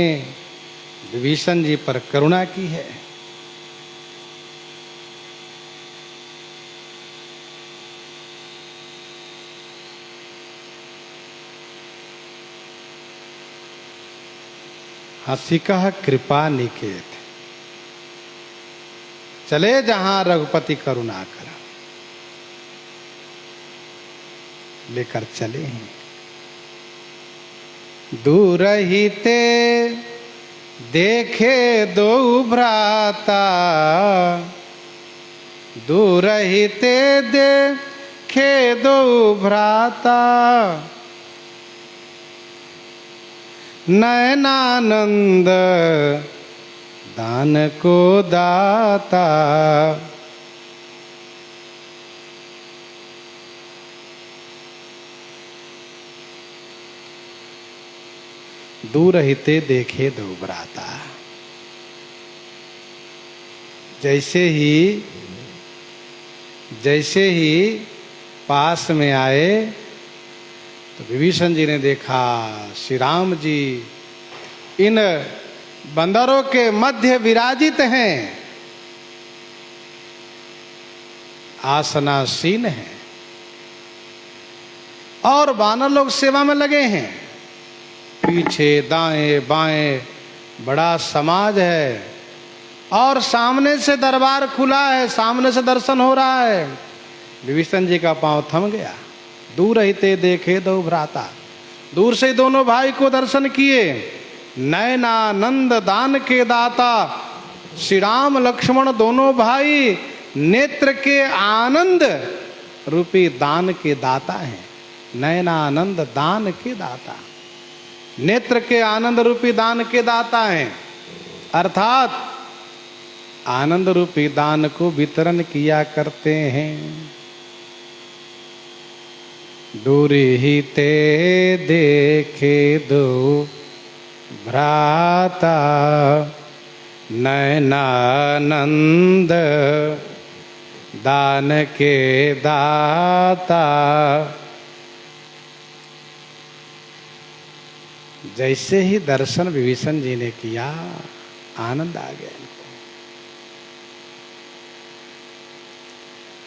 Speaker 1: विभीषण जी पर करुणा की है। हसिकह कृपा निकेत, चले जहां रघुपति करुणा कर। लेकर चले हैं। दूर ही ते देखे दो भ्राता, दूर ही ते देखे दो भ्राता, नयनानंद दान को दाता। दूर हिते देखे दो भ्राता। जैसे ही पास में आए तो विभीषण जी ने देखा श्री राम जी इन बंदरों के मध्य विराजित हैं, आसनासीन हैं। और वानर लोग सेवा में लगे हैं। पीछे दाएं बाएं बड़ा समाज है और सामने से दरबार खुला है, सामने से दर्शन हो रहा है। विभीषण जी का पांव थम गया। दूर रहते देखे दो भ्राता, दूर से दोनों भाई को दर्शन किए। नयनानंद दान के दाता, श्री राम लक्ष्मण दोनों भाई नेत्र के आनंद रूपी दान के दाता हैं। नयनानंद दान के दाता, नेत्र के आनंद रूपी दान के दाता हैं। अर्थात आनंद रूपी दान को वितरण किया करते हैं। दूर ही ते देखे दो भ्राता, नयनानंद दान के दाता। जैसे ही दर्शन विभीषण जी ने किया, आनंद आ गया इनको।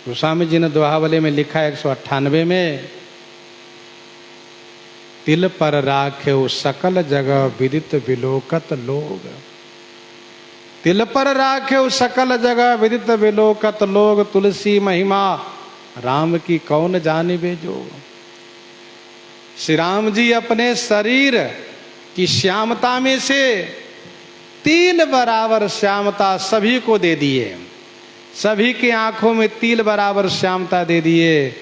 Speaker 1: गोस्वामी जी ने दोहावली में लिखा 198 में, तिल पर राखे सकल जगह विदित विलोकत लोग। तिल पर राखे सकल जगह विदित विलोकत लोग, तुलसी महिमा राम की कौन जाने जोग। श्री राम जी अपने शरीर की श्यामता में से 3 बराबर श्यामता सभी को दे दिए। सभी की आंखों में 3 बराबर श्यामता दे दिए।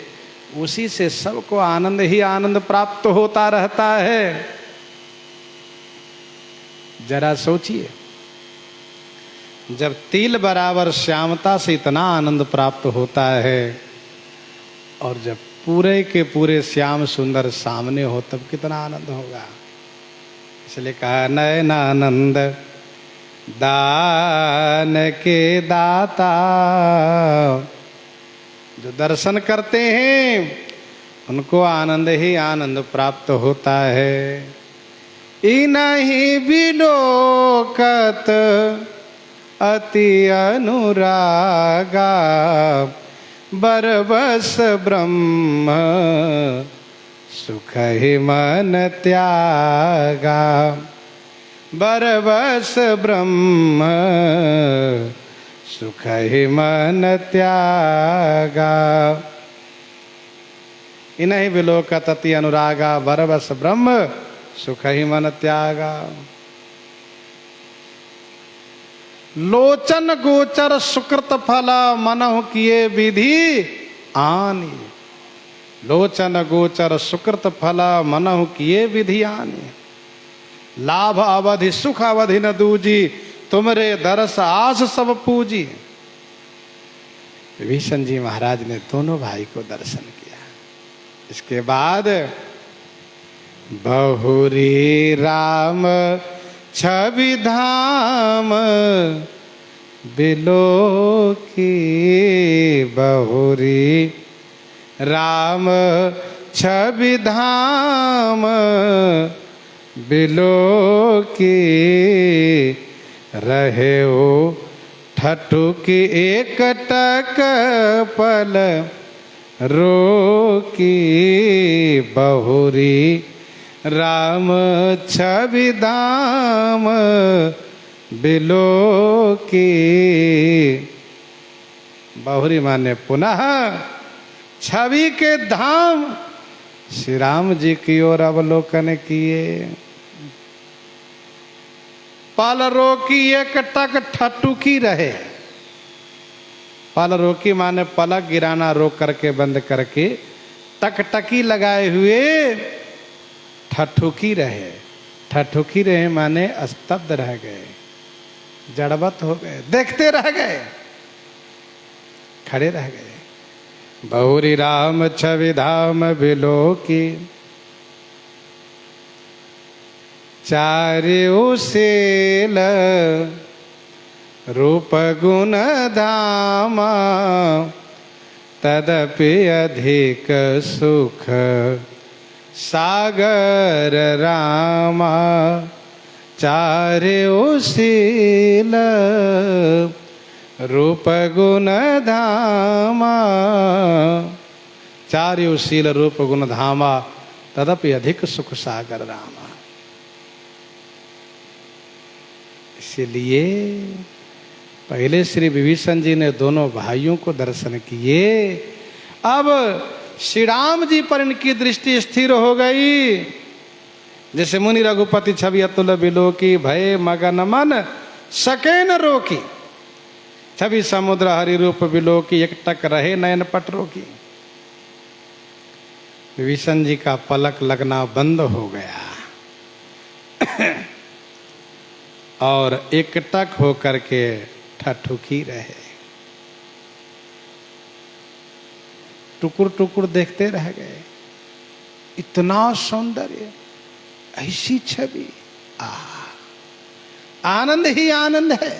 Speaker 1: उसी से सबको आनंद ही आनंद प्राप्त होता रहता है। जरा सोचिए, जब 3 बराबर श्यामता से इतना आनंद प्राप्त होता है और जब पूरे के पूरे श्याम सुंदर सामने हो तब कितना आनंद होगा। इसलिए कहा नयनानंद दान के दाता। जो दर्शन करते हैं उनको आनंद ही आनंद प्राप्त होता है। इनहि विलोकत अति अनुरागा, बरबस ब्रह्म सुख ही मन त्यागा। बरबस ब्रह्म सुख ही मन त्यागा। इन्हीं विलोकत अति अनुरागा, बरबस ब्रह्म सुख ही मन त्यागा। लोचन गोचर सुकृत फल, मनहु किए विधि आनी। लोचन गोचर सुकृत फल, मनहु किए विधि आनी। लाभ अवधि सुख अवधि न दूजी, तुमरे दरस आस सब पूजी। विभीषण जी महाराज ने दोनों भाई को दर्शन किया। इसके बाद बहुरी राम छवि धाम बिलो की। बहुरी राम छवि धाम बिलो की। रहे ओ ठठुकी एक टक पल रोकी। बहुरी राम छवि धाम बिलो की। बहुरी माने पुनः छवि के धाम श्री राम जी की ओर अवलोकन किए। पल रोकी एक टक ठठुकी रहे। पल रोकी माने पलक गिराना, रोक करके बंद करके टकटकी लगाए हुए ठठुकी रहे। ठठुकी रहे माने स्तब्ध रह गए, जड़वत हो गए, देखते रह गए, खड़े रह गए। बहुरी राम छवि धाम बिलो की। चार्यु शील रूप गुण धामा, तदपि अधिक सुख सागर रामा। चार्यु शील रूप गुण धामा, चार्यो शील रूप गुण धामा तदपि अधिक सुख सागर रामा। इसलिए पहले श्री विभीषण जी ने दोनों भाइयों को दर्शन किए, अब श्री राम जी पर इनकी दृष्टि स्थिर हो गई। जैसे मुनि रघुपति छवि अतुल बिलोकी, भय मगन मन सके न रोकी। छवि समुद्र हरि रूप बिलोकी, एकटक रहे नयन पट रोकी। विभीषण जी का पलक लगना बंद हो गया और एकटक होकर के ठठुकी रहे, टुकुर टुकुर देखते रह गए। इतना सौंदर्य, ऐसी छवि, आनंद ही आनंद है।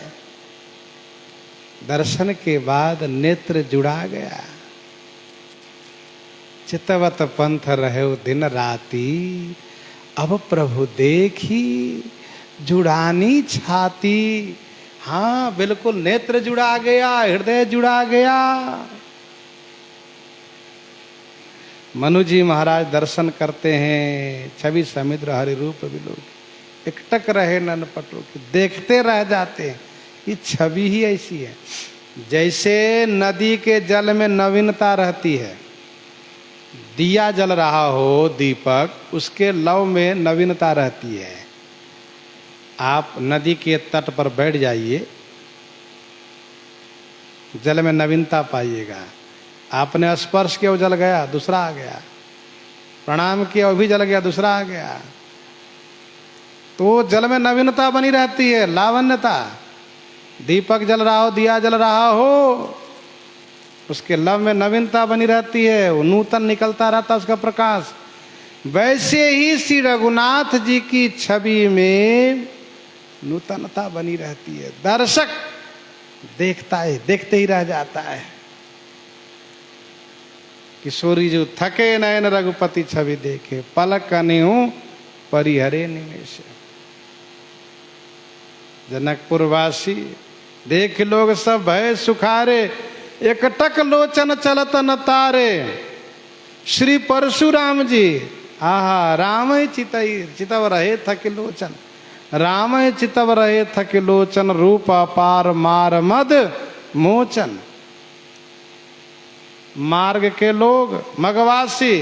Speaker 1: दर्शन के बाद नेत्र जुड़ा गया। चितवत पंथ रहे दिन राती, अब प्रभु देखी जुड़ानी छाती। हाँ बिल्कुल, नेत्र जुड़ा गया, हृदय जुड़ा गया। मनु जी महाराज दर्शन करते हैं, छवि समुद्र हरि रूप बिलोकी, एकटक रहे नयन पट रोकी, देखते रह जाते हैं। ये छवि ही ऐसी है, जैसे नदी के जल में नवीनता रहती है। दिया जल रहा हो दीपक, उसके लौ में नवीनता रहती है। आप नदी के तट पर बैठ जाइए, जल में नवीनता पाइएगा। आपने स्पर्श किया, वो जल गया, दूसरा आ गया। प्रणाम किया, वो भी जल गया, दूसरा आ गया। तो जल में नवीनता बनी रहती है, लावण्यता। दीपक जल रहा हो, दिया जल रहा हो, उसके लव में नवीनता बनी रहती है, वो नूतन निकलता रहता उसका प्रकाश। वैसे ही श्री रघुनाथ जी की छवि में नूतनता बनी रहती है। दर्शक देखता है, देखते ही रह जाता है। किशोरी जो थके नयन रघुपति छवि देखे, पलक कन्हु परिहरे निमेष। जनकपुर वासी देख लोग सब भय सुखारे, एकटक लोचन चलत न तारे। श्री परशुराम जी, आहा राम चितव रहे थके लोचन, राम चितव रहे थके लोचन, रूप अपार मार मद मोचन। मार्ग के लोग मगवासी,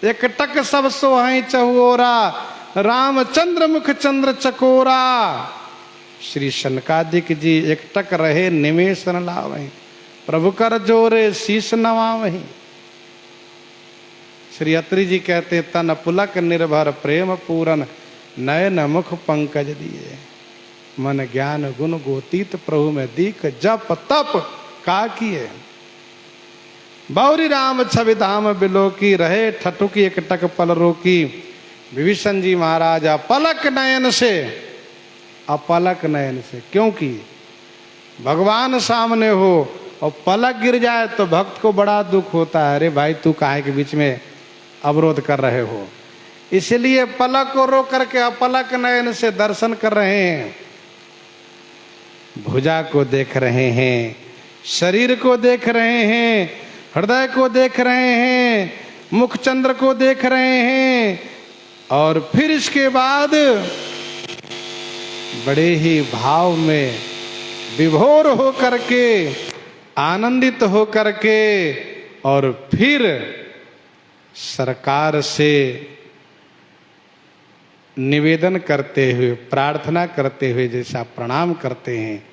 Speaker 1: एकटक सब सोहै चहुओरा, रामचंद्र मुख चंद्र चकोरा। श्री शनकादिक जी एकटक रहे निमेष न लावहीं, प्रभु कर जोरे शीश नवावहीं। श्री अत्रि जी कहते, तन पुलक निर्भर प्रेम पूरन, नयन मुख पंकज दिए। मन ज्ञान गुण गोतीत प्रभु में दीख, जप तप का किए। बौरी राम छवि धाम बिलोकी, रहे ठठुकी एकटक पल रोकी। विभीषण जी महाराज अपलक नयन से, अपलक नयन से, क्योंकि भगवान सामने हो और पलक गिर जाए तो भक्त को बड़ा दुख होता है। अरे भाई तू काहे के बीच में अवरोध कर रहे हो। इसलिए पलक को रोक करके अपलक नयन से दर्शन कर रहे हैं। भुजा को देख रहे हैं, शरीर को देख रहे हैं, हृदय को देख रहे हैं, मुखचंद्र को देख रहे हैं। और फिर इसके बाद बड़े ही भाव में विभोर हो करके, आनंदित हो करके, और फिर सरकार से निवेदन करते हुए, प्रार्थना करते हुए जैसा प्रणाम करते हैं,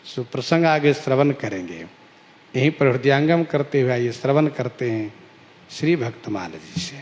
Speaker 1: सो प्रसंग आगे श्रवण करेंगे। यहीं पर हृदयांगम करते हुए ये श्रवण करते हैं श्री भक्तमाल जी से।